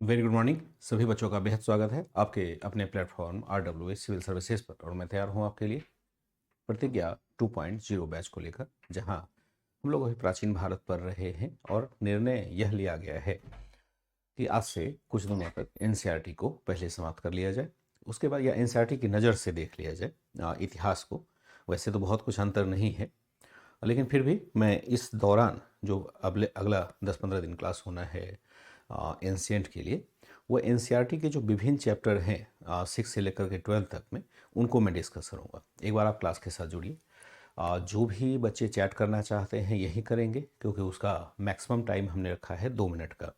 Very good morning. सभी बच्चों का बेहद स्वागत है आपके अपने प्लेटफॉर्म RWA सिविल सर्विसेज पर। और मैं तैयार हूं आपके लिए प्रतिज्ञा 2.0 बैच को लेकर, जहां हम लोग अभी प्राचीन भारत पर रहे हैं और निर्णय यह लिया गया है कि आज से कुछ दिनों तक NCERT को पहले समाप्त कर लिया जाए। उसके बाद या NCERT की नज़र से देख लिया जाए इतिहास को। वैसे तो बहुत कुछ अंतर नहीं है, लेकिन फिर भी मैं इस दौरान जो अगला 10-15 दिन क्लास होना है एंशिएंट के लिए, वो NCERT के जो विभिन्न चैप्टर हैं 6 से लेकर के 12 तक में, उनको मैं डिस्कस करूँगा। एक बार आप क्लास के साथ जुड़िए। जो भी बच्चे चैट करना चाहते हैं यही करेंगे, क्योंकि उसका मैक्सिमम टाइम हमने रखा है 2 मिनट का।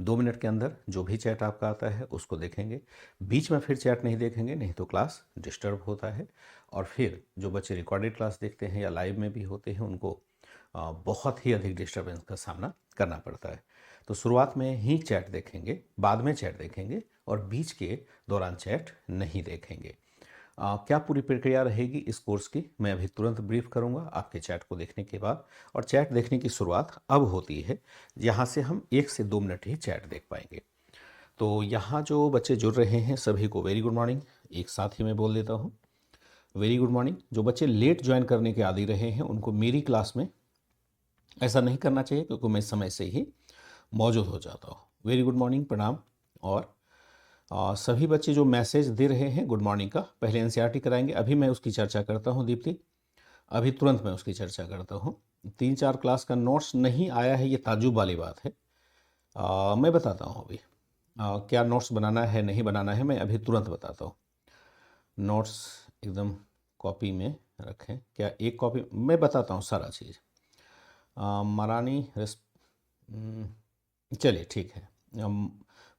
2 मिनट के अंदर जो भी चैट आपका आता है उसको देखेंगे। बीच में फिर चैट नहीं देखेंगे, नहीं तो क्लास डिस्टर्ब होता है। और फिर जो बच्चे रिकॉर्डेड क्लास देखते हैं या लाइव में भी होते हैं, उनको बहुत ही अधिक डिस्टर्बेंस का सामना करना पड़ता है। तो शुरुआत में ही चैट देखेंगे, बाद में चैट देखेंगे, और बीच के दौरान चैट नहीं देखेंगे। क्या पूरी प्रक्रिया रहेगी इस कोर्स की, मैं अभी तुरंत ब्रीफ करूंगा आपके चैट को देखने के बाद। और चैट देखने की शुरुआत अब होती है, यहाँ से हम 1 से 2 मिनट ही चैट देख पाएंगे। तो यहाँ जो बच्चे जुड़ रहे हैं सभी को वेरी गुड मॉर्निंग। एक साथ ही मैं बोल देता हूँ वेरी गुड मॉर्निंग। जो बच्चे लेट ज्वाइन करने के आदी रहे हैं उनको मेरी क्लास में ऐसा नहीं करना चाहिए, क्योंकि मैं समय से ही मौजूद हो जाता हूँ। वेरी गुड मॉर्निंग, प्रणाम। और सभी बच्चे जो मैसेज दे रहे हैं गुड मॉर्निंग का, पहले NCERT कराएंगे, अभी मैं उसकी चर्चा करता हूँ दीप्ति, अभी तुरंत मैं उसकी चर्चा करता हूँ। 3-4 क्लास का नोट्स नहीं आया है, ये ताज्जुब वाली बात है। मैं बताता हूँ अभी क्या नोट्स बनाना है नहीं बनाना है, मैं अभी तुरंत बताता हूँ। नोट्स एकदम कॉपी में रखें, क्या एक कॉपी मैं बताता हूँ सारा चीज़। महारानी चलिए ठीक है।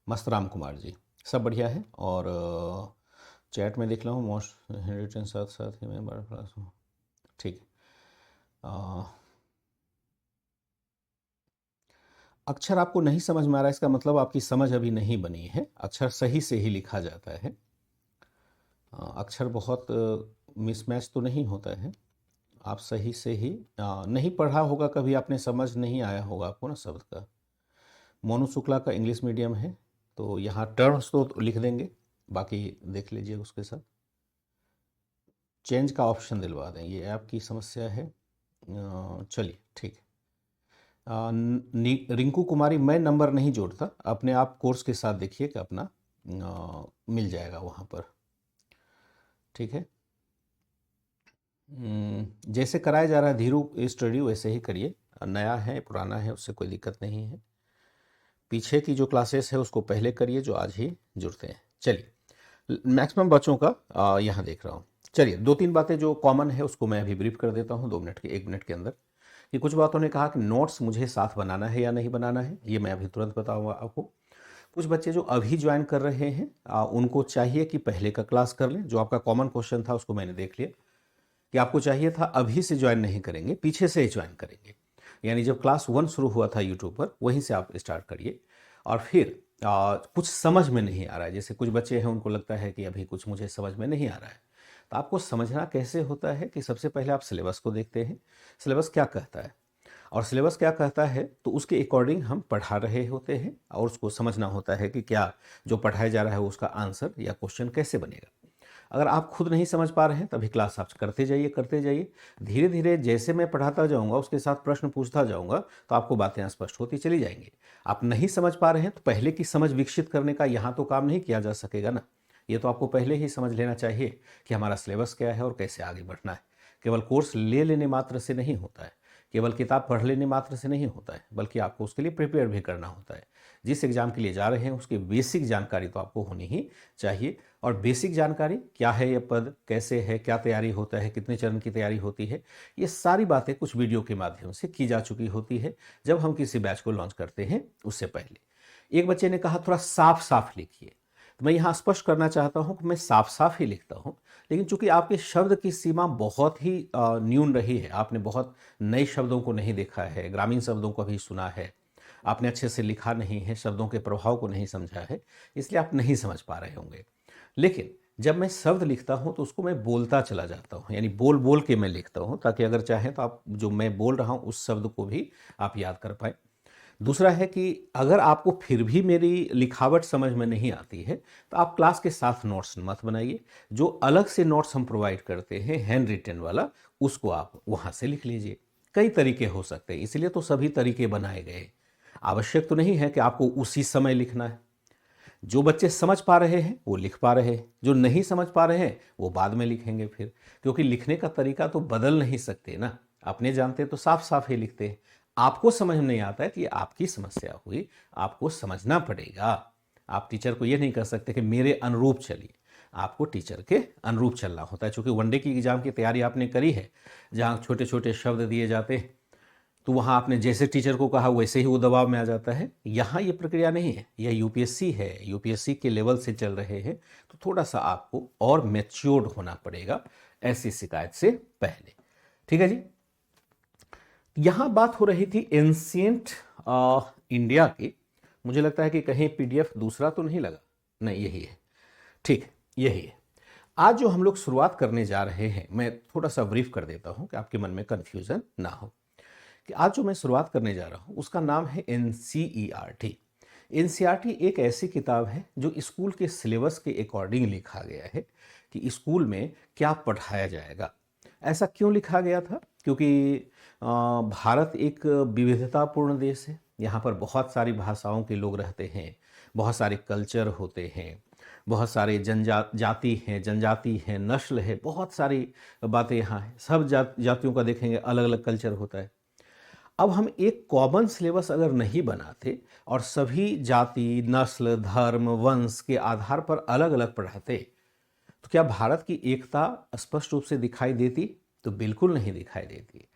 मस्तराम कुमार जी, सब बढ़िया है। और चैट में देख रहा हूँ मोस्ट रिटर्न साथ साथ ही मैं बड़ा क्लास हूँ, ठीक है। अक्षर आपको नहीं समझ में आ रहा है, इसका मतलब आपकी समझ अभी नहीं बनी है। अक्षर सही से ही लिखा जाता है। अक्षर बहुत मिसमैच तो नहीं होता है। आप सही से ही नहीं पढ़ा होगा कभी आपने, समझ नहीं आया होगा आपको ना शब्द का। मोनू शुक्ला का इंग्लिश मीडियम है, तो यहाँ टर्म्स तो लिख देंगे, बाकी देख लीजिए उसके साथ। चेंज का ऑप्शन दिलवा दें, ये आपकी समस्या है। चलिए ठीक है। रिंकू कुमारी, मैं नंबर नहीं जोड़ता, अपने आप कोर्स के साथ देखिए कि अपना मिल जाएगा वहाँ पर, ठीक है। जैसे कराया जा रहा है धीरू स्टडी, वैसे ही करिए। नया है पुराना है उससे कोई दिक्कत नहीं है। पीछे की जो क्लासेस है उसको पहले करिए जो आज ही जुड़ते हैं। चलिए, मैक्सिमम बच्चों का यहाँ देख रहा हूँ। चलिए, 2-3 बातें जो कॉमन है उसको मैं अभी ब्रीफ कर देता हूँ 2 मिनट के 1 मिनट के अंदर। कि कुछ बातों ने कहा कि नोट्स मुझे साथ बनाना है या नहीं बनाना है, ये मैं अभी तुरंत बताऊंगा आपको। कुछ बच्चे जो अभी ज्वाइन कर रहे हैं उनको चाहिए कि पहले का क्लास कर लें। जो आपका कॉमन क्वेश्चन था उसको मैंने देख लिया कि आपको चाहिए था अभी से ज्वाइन नहीं करेंगे, पीछे से ही ज्वाइन करेंगे। यानी जब क्लास 1 शुरू हुआ था यूट्यूब पर, वहीं से आप स्टार्ट करिए। और फिर कुछ समझ में नहीं आ रहा है, जैसे कुछ बच्चे हैं उनको लगता है कि अभी कुछ मुझे समझ में नहीं आ रहा है, तो आपको समझना कैसे होता है कि सबसे पहले आप सिलेबस को देखते हैं, सिलेबस क्या कहता है। और सिलेबस क्या कहता है तो उसके अकॉर्डिंग हम पढ़ा रहे होते हैं, और उसको समझना होता है कि क्या जो पढ़ाया जा रहा है उसका आंसर या क्वेश्चन कैसे बनेगा। अगर आप खुद नहीं समझ पा रहे हैं तभी क्लास आप करते जाइए करते जाइए। धीरे धीरे जैसे मैं पढ़ाता जाऊंगा उसके साथ प्रश्न पूछता जाऊंगा तो आपको बातें स्पष्ट होती चली जाएंगी। आप नहीं समझ पा रहे हैं तो पहले की समझ विकसित करने का यहाँ तो काम नहीं किया जा सकेगा ना। ये तो आपको पहले ही समझ लेना चाहिए कि हमारा सिलेबस क्या है और कैसे आगे बढ़ना है। केवल कोर्स ले लेने मात्र से नहीं होता है, केवल किताब पढ़ लेने मात्र से नहीं होता है, बल्कि आपको उसके लिए प्रिपेयर भी करना होता है। जिस एग्ज़ाम के लिए जा रहे हैं उसकी बेसिक जानकारी तो आपको होनी ही चाहिए। और बेसिक जानकारी क्या है, ये पद कैसे है, क्या तैयारी होता है, कितने चरण की तैयारी होती है, ये सारी बातें कुछ वीडियो के माध्यम से की जा चुकी होती है जब हम किसी बैच को लॉन्च करते हैं उससे पहले। एक बच्चे ने कहा थोड़ा साफ साफ लिखिए, तो मैं यहाँ स्पष्ट करना चाहता हूँ कि मैं साफ साफ ही लिखता हूँ, लेकिन चूंकि आपके शब्द की सीमा बहुत ही न्यून रही है, आपने बहुत नए शब्दों को नहीं देखा है, ग्रामीण शब्दों को भी सुना है, आपने अच्छे से लिखा नहीं है, शब्दों के प्रभाव को नहीं समझा है, इसलिए आप नहीं समझ पा रहे होंगे। लेकिन जब मैं शब्द लिखता हूं तो उसको मैं बोलता चला जाता हूं, यानी बोल बोल के मैं लिखता हूं, ताकि अगर चाहें तो आप जो मैं बोल रहा हूं उस शब्द को भी आप याद कर पाए। दूसरा है कि अगर आपको फिर भी मेरी लिखावट समझ में नहीं आती है तो आप क्लास के साथ नोट्स मत बनाइए। जो अलग से नोट्स हम प्रोवाइड करते हैं हैंड रिटन वाला, उसको आप वहाँ से लिख लीजिए। कई तरीके हो सकते हैं, इसलिए तो सभी तरीके बनाए गए। आवश्यक तो नहीं है कि आपको उसी समय लिखना है। जो बच्चे समझ पा रहे हैं वो लिख पा रहे हैं, जो नहीं समझ पा रहे हैं वो बाद में लिखेंगे फिर, क्योंकि लिखने का तरीका तो बदल नहीं सकते ना। अपने जानते तो साफ साफ ही लिखते हैं। आपको समझ नहीं आता है कि ये आपकी समस्या हुई, आपको समझना पड़ेगा। आप टीचर को ये नहीं कह सकते कि मेरे अनुरूप चलिए, आपको टीचर के अनुरूप चलना होता है। चूंकि वनडे की एग्जाम की तैयारी आपने करी है, जहाँ छोटे छोटे शब्द दिए जाते हैं, तो वहाँ आपने जैसे टीचर को कहा वैसे ही वो दबाव में आ जाता है। यहाँ ये प्रक्रिया नहीं है, यह यूपीएससी है, यूपीएससी के लेवल से चल रहे हैं, तो थोड़ा सा आपको और मैच्योर्ड होना पड़ेगा ऐसी शिकायत से पहले। ठीक है जी। यहाँ बात हो रही थी एंशिएंट इंडिया की। मुझे लगता है कि कहीं पीडीएफ दूसरा तो नहीं लगा, नहीं यही है, ठीक यही है। आज जो हम लोग शुरुआत करने जा रहे हैं, मैं थोड़ा सा ब्रीफ कर देता हूँ कि आपके मन में कन्फ्यूजन ना हो। कि आज जो मैं शुरुआत करने जा रहा हूँ उसका नाम है एनसीईआरटी। एनसीईआरटी एक ऐसी किताब है जो स्कूल के सिलेबस के अकॉर्डिंग लिखा गया है कि स्कूल में क्या पढ़ाया जाएगा। ऐसा क्यों लिखा गया था? क्योंकि भारत एक विविधतापूर्ण देश है। यहाँ पर बहुत सारी भाषाओं के लोग रहते हैं, बहुत सारे कल्चर होते हैं, बहुत सारे जाति हैं, जनजाति हैं, नस्ल है, बहुत सारी बातें यहाँ हैं। सब जातियों का देखेंगे अलग अलग कल्चर होता है। अब हम एक कॉमन सिलेबस अगर नहीं बनाते और सभी जाति, नस्ल, धर्म, वंश के आधार पर अलग अलग पढ़ाते, तो क्या भारत की एकता स्पष्ट रूप से दिखाई देती? तो बिल्कुल नहीं दिखाई देती।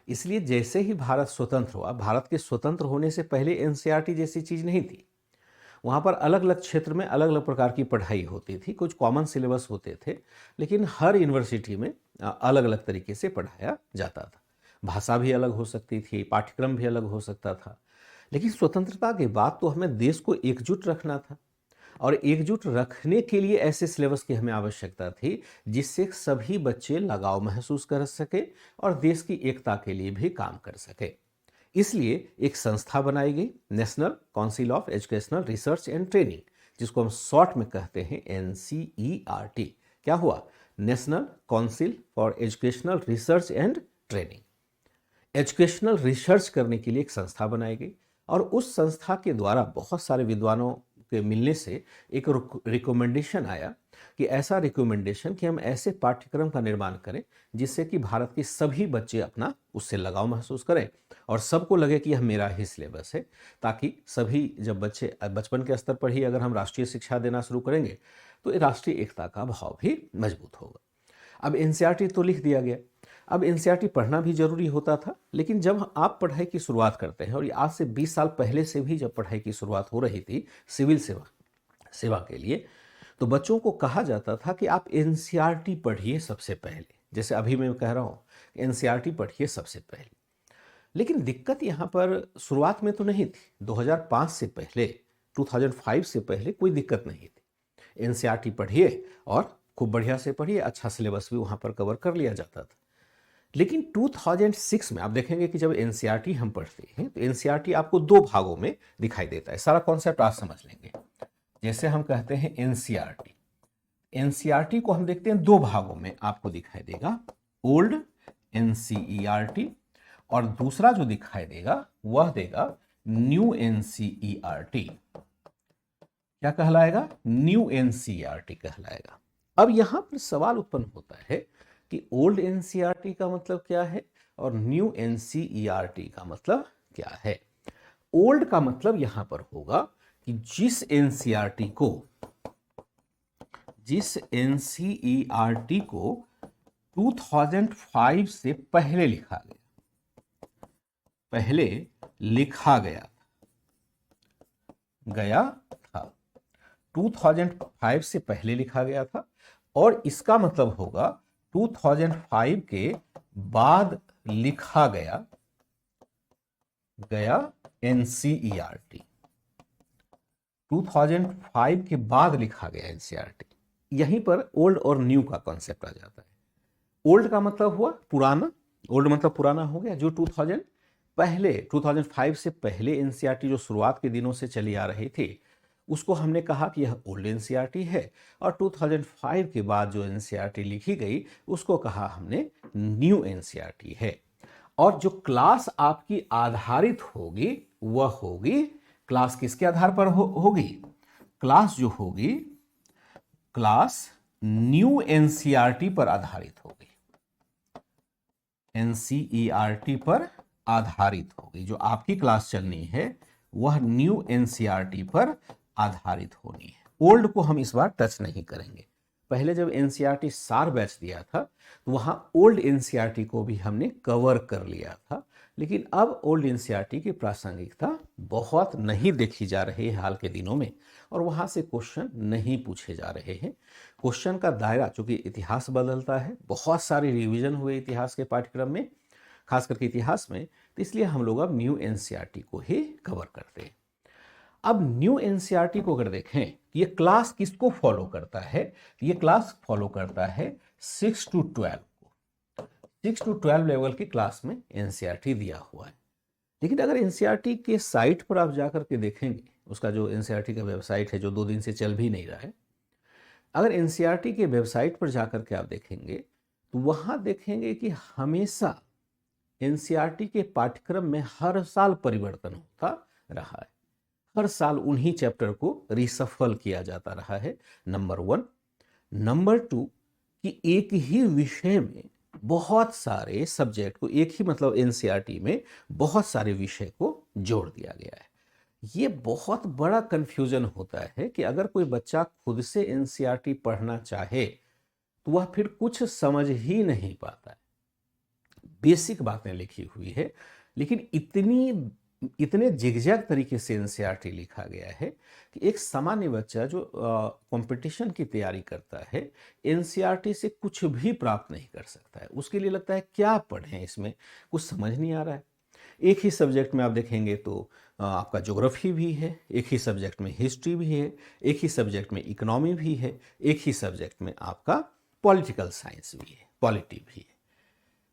इसलिए जैसे ही भारत स्वतंत्र हुआ, भारत के स्वतंत्र होने से पहले एनसीईआरटी जैसी चीज़ नहीं थी। वहाँ पर अलग अलग क्षेत्र में अलग अलग प्रकार की पढ़ाई होती थी, कुछ कॉमन सिलेबस होते थे, लेकिन हर यूनिवर्सिटी में अलग अलग तरीके से पढ़ाया जाता था। भाषा भी अलग हो सकती थी, पाठ्यक्रम भी अलग हो सकता था। लेकिन स्वतंत्रता के बाद तो हमें देश को एकजुट रखना था, और एकजुट रखने के लिए ऐसे सिलेबस की हमें आवश्यकता थी जिससे सभी बच्चे लगाव महसूस कर सके और देश की एकता के लिए भी काम कर सके। इसलिए एक संस्था बनाई गई, national council of educational research and training, जिसको हम शॉर्ट में कहते हैं एनसीईआरटी। क्या हुआ? National council for educational research and training. Educational research करने के लिए एक संस्था बनाई गई, और उस संस्था के द्वारा बहुत सारे विद्वानों के मिलने से एक रिकमेंडेशन आया कि ऐसा रिकमेंडेशन कि हम ऐसे पाठ्यक्रम का निर्माण करें जिससे कि भारत के सभी बच्चे अपना उससे लगाव महसूस करें और सबको लगे कि यह मेरा ही सिलेबस है, ताकि सभी जब बच्चे बचपन के स्तर पर ही अगर हम राष्ट्रीय शिक्षा देना शुरू करेंगे तो राष्ट्रीय एकता का भाव भी मजबूत होगा। अब एनसीईआरटी तो लिख दिया गया। अब एनसीईआरटी पढ़ना भी जरूरी होता था, लेकिन जब आप पढ़ाई की शुरुआत करते हैं, और आज से 20 साल पहले से भी जब पढ़ाई की शुरुआत हो रही थी सिविल सेवा के लिए, तो बच्चों को कहा जाता था कि आप एनसीईआरटी पढ़िए सबसे पहले। जैसे अभी मैं कह रहा हूँ एनसीईआरटी पढ़िए सबसे पहले। लेकिन दिक्कत यहाँ पर शुरुआत में तो नहीं थी। 2005 से पहले, 2005 से पहले कोई दिक्कत नहीं थी। एनसीईआरटी पढ़िए और खूब बढ़िया से पढ़िए, अच्छा सिलेबस भी वहाँ पर कवर कर लिया जाता था। लेकिन 2006 में आप देखेंगे कि जब एनसीईआरटी हम पढ़ते हैं तो एनसीईआरटी आपको दो भागों में दिखाई देता है। सारा कॉन्सेप्ट आप समझ लेंगे। जैसे हम कहते हैं एनसीईआरटी, एनसीईआरटी को हम देखते हैं दो भागों में आपको दिखाई देगा, ओल्ड एनसीईआरटी, और दूसरा जो दिखाई देगा वह देगा न्यू एनसीईआरटी। क्या कहलाएगा? न्यू एनसीईआरटी कहलाएगा। अब यहां पर सवाल उत्पन्न होता है कि ओल्ड एनसीईआरटी का मतलब क्या है और न्यू एनसीईआरटी का मतलब क्या है। ओल्ड का मतलब यहां पर होगा कि जिस एनसीईआरटी को 2005 से पहले लिखा गया था, 2005 से पहले लिखा गया था, और इसका मतलब होगा 2005 के बाद लिखा गया एनसीईआरटी। 2005 के बाद लिखा गया एनसीईआरटी। यहीं पर ओल्ड और न्यू का कॉन्सेप्ट आ जाता है। ओल्ड का मतलब हुआ पुराना, ओल्ड मतलब पुराना हो गया, जो 2005 पहले 2005 से पहले एनसीईआरटी जो शुरुआत के दिनों से चली आ रही थी उसको हमने कहा कि यह ओल्ड एनसीईआरटी है, और 2005 के बाद जो एनसीईआरटी लिखी गई उसको कहा हमने न्यू एनसीईआरटी है। और जो क्लास आपकी आधारित होगी वह होगी, क्लास किसके आधार पर होगी? क्लास जो होगी, क्लास न्यू एनसीईआरटी पर आधारित होगी, एनसीईआरटी पर आधारित होगी। जो आपकी क्लास चलनी है वह न्यू एनसीईआरटी पर आधारित होनी है। ओल्ड को हम इस बार टच नहीं करेंगे। पहले जब एनसीईआरटी सार बैच दिया था तो वहां ओल्ड एनसीईआरटी को भी हमने कवर कर लिया था, लेकिन अब ओल्ड एनसीईआरटी की प्रासंगिकता बहुत नहीं देखी जा रही है हाल के दिनों में, और वहां से क्वेश्चन नहीं पूछे जा रहे हैं। क्वेश्चन का दायरा, चूंकि इतिहास बदलता है, बहुत सारे रिवीजन हुए इतिहास के पाठ्यक्रम में, खास करके इतिहास में, तो इसलिए हम लोग अब न्यू एनसीईआरटी को ही कवर करते हैं। अब न्यू एनसीईआरटी को अगर देखें, ये क्लास किसको फॉलो करता है? ये क्लास फॉलो करता है 6 to 12 को। 6 to 12 लेवल की क्लास में एनसीईआरटी दिया हुआ है। लेकिन अगर एनसीईआरटी के साइट पर आप जाकर के देखेंगे, उसका जो एनसीईआरटी का वेबसाइट है जो 2 दिन से चल भी नहीं रहा है, अगर एनसीईआरटी के वेबसाइट पर जाकर के आप देखेंगे तो वहां देखेंगे कि हमेशा एनसीईआरटी के पाठ्यक्रम में हर साल परिवर्तन होता रहा है। हर साल उन्हीं चैप्टर को रिसफल किया जाता रहा है, नंबर 1। नंबर 2 कि एक ही विषय में बहुत सारे सब्जेक्ट को, एक ही मतलब एनसीईआरटी में बहुत सारे विषय को जोड़ दिया गया है। ये बहुत बड़ा कंफ्यूजन होता है कि अगर कोई बच्चा खुद से एनसीईआरटी पढ़ना चाहे तो वह फिर कुछ समझ ही नहीं पाता है। बेसिक बातें लिखी हुई है, लेकिन इतने जिगजैग तरीके से एनसीईआरटी लिखा गया है कि एक सामान्य बच्चा जो कंपटीशन की तैयारी करता है एनसीईआरटी से कुछ भी प्राप्त नहीं कर सकता है। उसके लिए लगता है क्या पढ़ें, इसमें कुछ समझ नहीं आ रहा है। एक ही सब्जेक्ट में आप देखेंगे तो आपका ज्योग्राफी भी है, एक ही सब्जेक्ट में हिस्ट्री भी है, एक ही सब्जेक्ट में इकोनॉमी भी है, एक ही सब्जेक्ट में आपका पॉलिटिकल साइंस भी है, पॉलिटी भी है।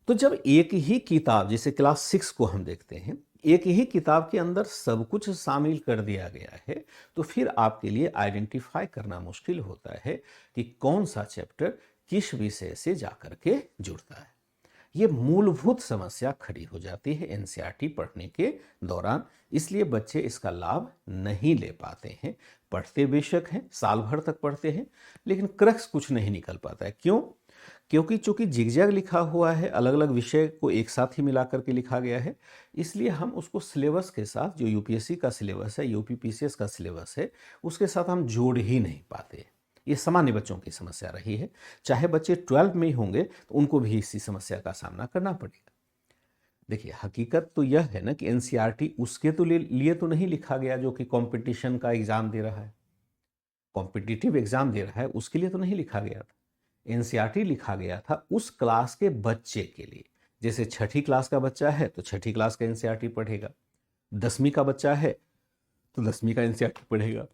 तो जब एक ही किताब, जैसे क्लास 6 को हम देखते हैं, एक ही किताब के अंदर सब कुछ शामिल कर दिया गया है, तो फिर आपके लिए आइडेंटिफाई करना मुश्किल होता है कि कौन सा चैप्टर किस विषय से जाकर के जुड़ता है। ये मूलभूत समस्या खड़ी हो जाती है एनसीईआरटी पढ़ने के दौरान, इसलिए बच्चे इसका लाभ नहीं ले पाते हैं। पढ़ते बेशक हैं, साल भर तक पढ़ते हैं, लेकिन क्रक्स कुछ नहीं निकल पाता है। क्यों? क्योंकि चूंकि जिगजैग लिखा हुआ है, अलग अलग विषय को एक साथ ही मिला करके लिखा गया है, इसलिए हम उसको सिलेबस के साथ, जो यूपीएससी का सिलेबस है, यूपीपीसीएस का सिलेबस है, उसके साथ हम जोड़ ही नहीं पाते। ये सामान्य बच्चों की समस्या रही है। चाहे बच्चे 12 में ही होंगे तो उनको भी इसी समस्या का सामना करना पड़ेगा। देखिए, हकीकत तो यह है ना कि एनसीईआरटी उसके तो लिए तो नहीं लिखा गया जो कि कंपटीशन का एग्जाम दे रहा है, कॉम्पिटिटिव एग्जाम दे रहा है, उसके लिए तो नहीं लिखा गया था। एनसीईआरटी लिखा गया था उस क्लास के बच्चे के लिए। जैसे 6ठी क्लास का बच्चा है तो 6ठी क्लास का एनसीईआरटी पढ़ेगा, 10वीं का बच्चा है तो 10वीं का एनसीईआरटी पढ़ेगा।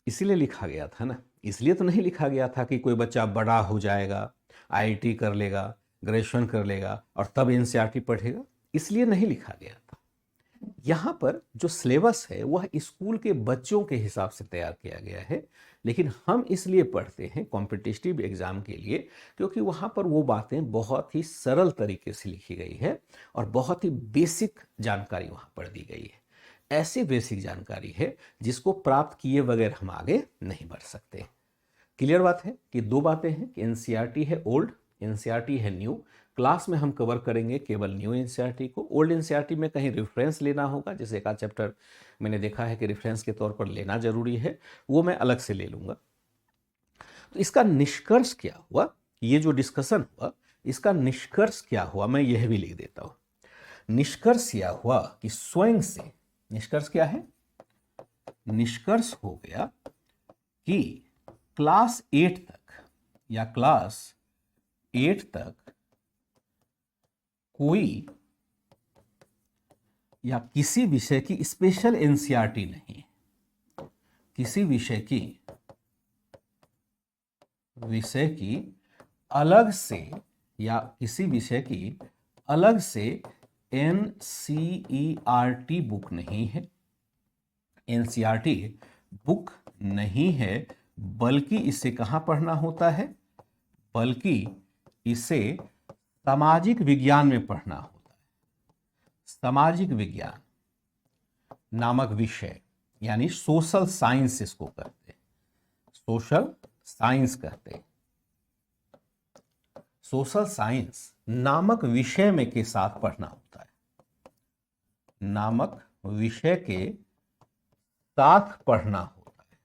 इसीलिए लिखा गया था ना। इसलिए तो नहीं लिखा गया था कि कोई बच्चा बड़ा हो जाएगा, आईआईटी कर लेगा, ग्रेजुएशन कर लेगा और तब एनसीईआरटी पढ़ेगा, इसलिए नहीं लिखा गया था। यहाँ पर जो सिलेबस है वह स्कूल के बच्चों के हिसाब से तैयार किया गया है, लेकिन हम इसलिए पढ़ते हैं कॉम्पिटिटिव एग्जाम के लिए क्योंकि वहाँ पर वो बातें बहुत ही सरल तरीके से लिखी गई है और बहुत ही बेसिक जानकारी वहाँ पर दी गई है। ऐसी बेसिक जानकारी है जिसको प्राप्त किए बगैर हम आगे नहीं बढ़ सकते। क्लियर बात है कि 2 बातें हैं कि एनसीईआरटी है ओल्ड, एनसीईआरटी है न्यू। क्लास में हम कवर करेंगे केवल न्यू एनसीईआरटी को। ओल्ड एनसीईआरटी में कहीं रेफरेंस लेना होगा, जैसे एक आध चैप्टर मैंने देखा है कि रेफरेंस के तौर पर लेना जरूरी है, वो मैं अलग से ले लूंगा। तो इसका निष्कर्ष क्या हुआ, ये जो डिस्कशन हुआ इसका निष्कर्ष क्या हुआ, मैं यह भी लिख देता हूं। निष्कर्ष यह हुआ कि स्वयं से, निष्कर्ष क्या है? निष्कर्ष हो गया कि क्लास 8 तक या क्लास 8 तक कोई या किसी विषय की स्पेशल एनसीईआरटी नहीं, किसी विषय की अलग से या किसी विषय की अलग से एनसीईआरटी बुक नहीं है, एनसीईआरटी बुक नहीं है, बल्कि इसे कहां पढ़ना होता है, बल्कि इसे सामाजिक विज्ञान में पढ़ना होता है। सामाजिक विज्ञान नामक विषय यानी सोशल साइंस इसको कहते हैं, सोशल साइंस कहते हैं। सोशल साइंस नामक विषय में के साथ पढ़ना होता है, नामक विषय के साथ पढ़ना होता है।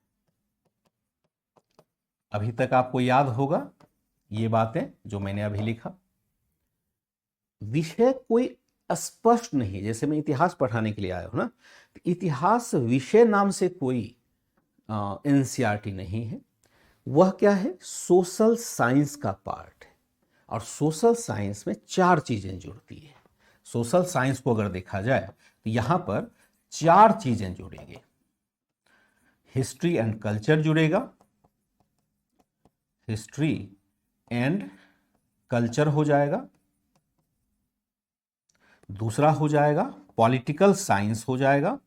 अभी तक आपको याद होगा ये बातें जो मैंने अभी लिखा। विषय कोई स्पष्ट नहीं, जैसे मैं इतिहास पढ़ाने के लिए आया हूं ना, तो इतिहास विषय नाम से कोई एनसीईआरटी नहीं है। वह क्या है, सोशल साइंस का पार्ट है। और सोशल साइंस में 4 चीजें जुड़ती है। सोशल साइंस को अगर देखा जाए तो यहां पर 4 चीजें जुड़ेंगी। हिस्ट्री एंड कल्चर जुड़ेगा, हिस्ट्री एंड कल्चर हो जाएगा। दूसरा हो जाएगा पॉलिटिकल साइंस हो जाएगा।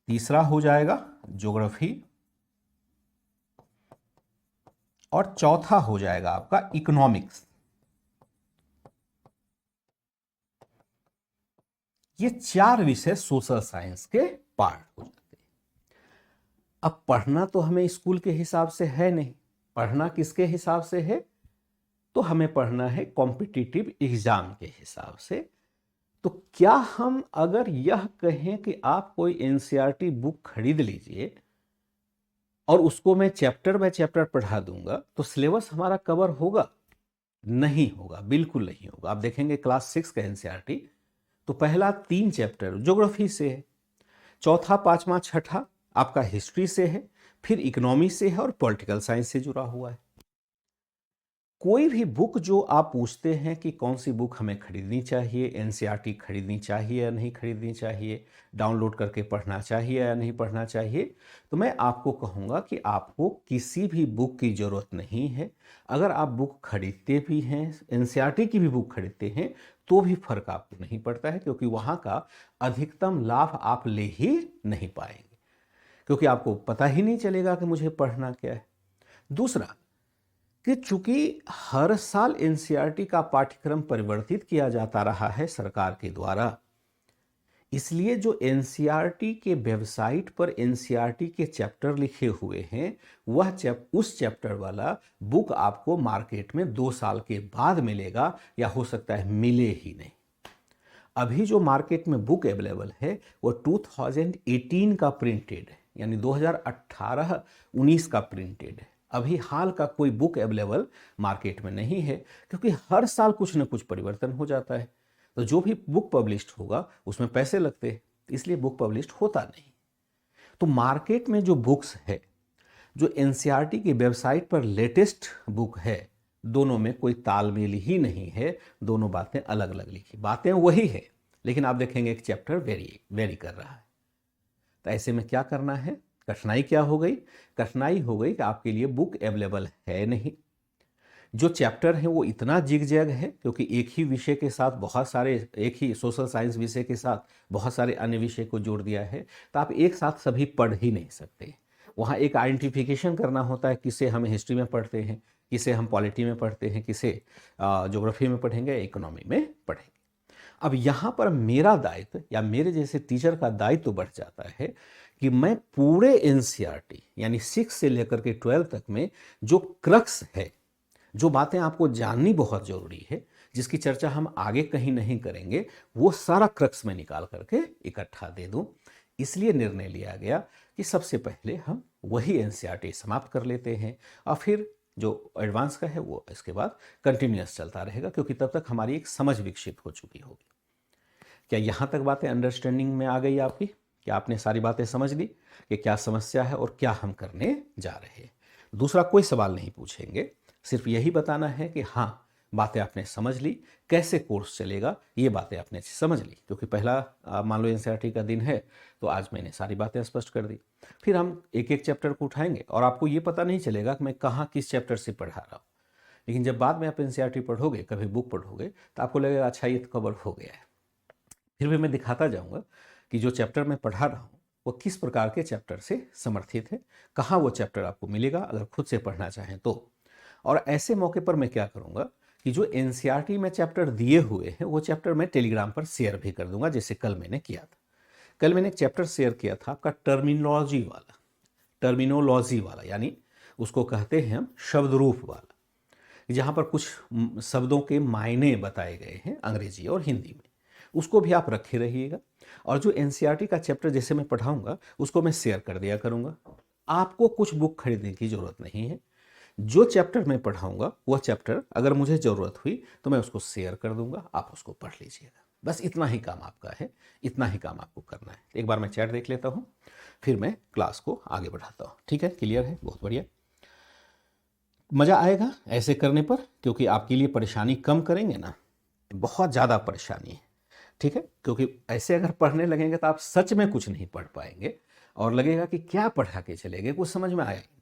तीसरा हो जाएगा ज्योग्राफी। और चौथा हो जाएगा आपका इकोनॉमिक्स। ये 4 विषय सोशल साइंस के पार्ट हो जाते हैं। अब पढ़ना तो हमें स्कूल के हिसाब से है नहीं, पढ़ना किसके हिसाब से है, तो हमें पढ़ना है कॉम्पिटिटिव एग्जाम के हिसाब से। तो क्या हम अगर यह कहें कि आप कोई एनसीईआरटी बुक खरीद लीजिए और उसको मैं चैप्टर बाय चैप्टर पढ़ा दूंगा तो सिलेबस हमारा कवर होगा? नहीं होगा, बिल्कुल नहीं होगा। आप देखेंगे क्लास 6 का एनसीईआरटी तो पहला 3 चैप्टर ज्योग्राफी से है, चौथा, पांचवा, छठा आपका हिस्ट्री से है, फिर इकोनॉमी से है और पॉलिटिकल साइंस से जुड़ा हुआ है। कोई भी बुक जो आप पूछते हैं कि कौन सी बुक हमें खरीदनी चाहिए, एनसीईआरटी खरीदनी चाहिए या नहीं खरीदनी चाहिए, डाउनलोड करके पढ़ना चाहिए या नहीं पढ़ना चाहिए, तो मैं आपको कहूँगा कि आपको किसी भी बुक की ज़रूरत नहीं है। अगर आप बुक खरीदते भी हैं, एनसीईआरटी की भी बुक खरीदते हैं, तो भी फर्क आपको नहीं पड़ता है, क्योंकि वहाँ का अधिकतम लाभ आप ले ही नहीं पाएंगे, क्योंकि आपको पता ही नहीं चलेगा कि मुझे पढ़ना क्या है। दूसरा कि चूंकि हर साल एनसीईआरटी का पाठ्यक्रम परिवर्तित किया जाता रहा है सरकार के द्वारा, इसलिए जो एनसीईआरटी के वेबसाइट पर एनसीईआरटी के चैप्टर लिखे हुए हैं, वह उस चैप्टर वाला बुक आपको मार्केट में 2 साल के बाद मिलेगा, या हो सकता है मिले ही नहीं। अभी जो मार्केट में बुक अवेलेबल है वो 2018 का प्रिंटेड है, यानी 2018-19 का प्रिंटेड है। अभी हाल का कोई बुक अवेलेबल मार्केट में नहीं है, क्योंकि हर साल कुछ न कुछ परिवर्तन हो जाता है। तो जो भी बुक पब्लिश्ड होगा उसमें पैसे लगते हैं, इसलिए बुक पब्लिश्ड होता नहीं। तो मार्केट में जो बुक्स है, जो एनसीईआरटी की वेबसाइट पर लेटेस्ट बुक है, दोनों में कोई तालमेल ही नहीं है। दोनों बातें अलग अलग लिखी, बातें वही है, लेकिन आप देखेंगे एक चैप्टर वेरी कर रहा है। तो ऐसे में क्या करना है, कठिनाई क्या हो गई? कठिनाई हो गई कि आपके लिए बुक अवेलेबल है नहीं। जो चैप्टर है वो इतना जिग-जैग है, क्योंकि एक ही विषय के साथ बहुत सारे, एक ही सोशल साइंस विषय के साथ बहुत सारे अन्य विषय को जोड़ दिया है, तो आप एक साथ सभी पढ़ ही नहीं सकते। वहाँ एक आइडेंटिफिकेशन करना होता है, किसे हम हिस्ट्री में पढ़ते हैं, किसे हम पॉलिटी में पढ़ते हैं, किसे ज्योग्राफी में पढ़ेंगे, इकोनॉमी में पढ़ेंगे। अब यहाँ पर मेरा दायित्व या मेरे जैसे टीचर का दायित्व बढ़ जाता है कि मैं पूरे एनसीईआरटी यानी 6 से लेकर के 12 तक में जो क्रक्स है, जो बातें आपको जाननी बहुत जरूरी है, जिसकी चर्चा हम आगे कहीं नहीं करेंगे, वो सारा क्रक्स में निकाल करके इकट्ठा दे दूं। इसलिए निर्णय लिया गया कि सबसे पहले हम वही एनसीईआरटी समाप्त कर लेते हैं, और फिर जो एडवांस का है वो इसके बाद कंटिन्यूअस चलता रहेगा, क्योंकि तब तक हमारी एक समझ विकसित हो चुकी होगी। क्या यहाँ तक बातें अंडरस्टैंडिंग में आ गई आपकी? क्या आपने सारी बातें समझ ली कि क्या समस्या है और क्या हम करने जा रहे हैं? दूसरा कोई सवाल नहीं पूछेंगे, सिर्फ यही बताना है कि हाँ, बातें आपने समझ ली, कैसे कोर्स चलेगा ये बातें आपने समझ ली। क्योंकि पहला मान लो एनसीईआरटी का दिन है, तो आज मैंने सारी बातें स्पष्ट कर दी। फिर हम एक एक चैप्टर को उठाएंगे और आपको ये पता नहीं चलेगा कि मैं कहाँ किस चैप्टर से पढ़ा रहा हूँ। लेकिन जब बाद में आप एनसीईआरटी पढ़ोगे, कभी बुक पढ़ोगे, तो आपको लगेगा अच्छा ये तो कवर हो गया है। फिर भी मैं दिखाता जाऊँगा कि जो चैप्टर मैं पढ़ा रहा हूँ वो किस प्रकार के चैप्टर से समर्थित है, कहाँ वो चैप्टर आपको मिलेगा अगर खुद से पढ़ना चाहें तो। और ऐसे मौके पर मैं क्या करूँगा कि जो एनसीईआरटी में चैप्टर दिए हुए हैं वो चैप्टर मैं टेलीग्राम पर शेयर भी कर दूंगा, जैसे कल मैंने किया था। कल मैंने एक चैप्टर शेयर किया था आपका टर्मिनोलॉजी वाला, यानी उसको कहते हैं हम शब्द रूप वाला, जहाँ पर कुछ शब्दों के मायने बताए गए हैं अंग्रेजी और हिंदी में, उसको भी आप रखे रहिएगा। और जो एनसीईआरटी का चैप्टर जैसे मैं पढ़ाऊंगा उसको मैं शेयर कर दिया करूंगा। आपको कुछ बुक खरीदने की ज़रूरत नहीं है। जो चैप्टर मैं पढ़ाऊंगा वो चैप्टर अगर मुझे ज़रूरत हुई तो मैं उसको शेयर कर दूंगा, आप उसको पढ़ लीजिएगा। बस इतना ही काम आपका है, इतना ही काम आपको करना है। एक बार मैं चैट देख लेता हूँ, फिर मैं क्लास को आगे बढ़ाता हूँ। ठीक है, क्लियर है? बहुत बढ़िया। मज़ा आएगा ऐसे करने पर, क्योंकि आपके लिए परेशानी कम करेंगे ना, बहुत ज़्यादा परेशानी है। ठीक है, क्योंकि ऐसे अगर पढ़ने लगेंगे तो आप सच में कुछ नहीं पढ़ पाएंगे और लगेगा कि क्या पढ़ा के चले गए, कुछ समझ में आया ही नहीं।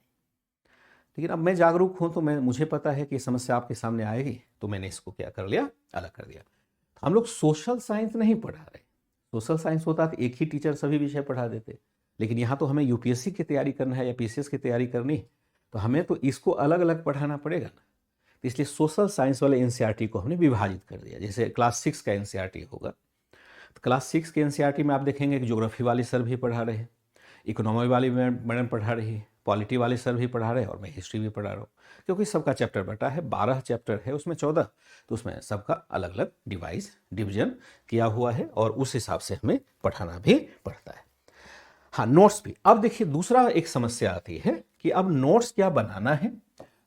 लेकिन अब मैं जागरूक हूँ तो मुझे पता है कि समस्या आपके सामने आएगी, तो मैंने इसको क्या कर लिया, अलग कर दिया। हम लोग सोशल साइंस नहीं पढ़ा रहे। सोशल साइंस होता तो एक ही टीचर सभी विषय पढ़ा देते, लेकिन यहाँ तो हमें यूपीएससी की तैयारी करना है या पीसीएस की तैयारी करनी है, तो हमें तो इसको अलग अलग पढ़ाना पड़ेगा ना। तो इसलिए सोशल साइंस वाले एनसीईआरटी को हमने विभाजित कर दिया। जैसे क्लास 6 का एनसीईआरटी होगा, तो क्लास 6 के एनसीईआरटी में आप देखेंगे कि ज्योग्राफी वाली सर भी पढ़ा रहे हैं, इकोनॉमी वाली मैडम पढ़ा रही है, पॉलिटी वाले सर भी पढ़ा रहे हैं, और मैं हिस्ट्री भी पढ़ा रहा हूँ। क्योंकि सबका चैप्टर बटा है, 12 चैप्टर है उसमें 14, तो उसमें सबका अलग अलग डिवीजन किया हुआ है और उस हिसाब से हमें पढ़ाना भी पड़ता है। हाँ, नोट्स भी। अब देखिए दूसरा एक समस्या आती है कि अब नोट्स क्या बनाना है।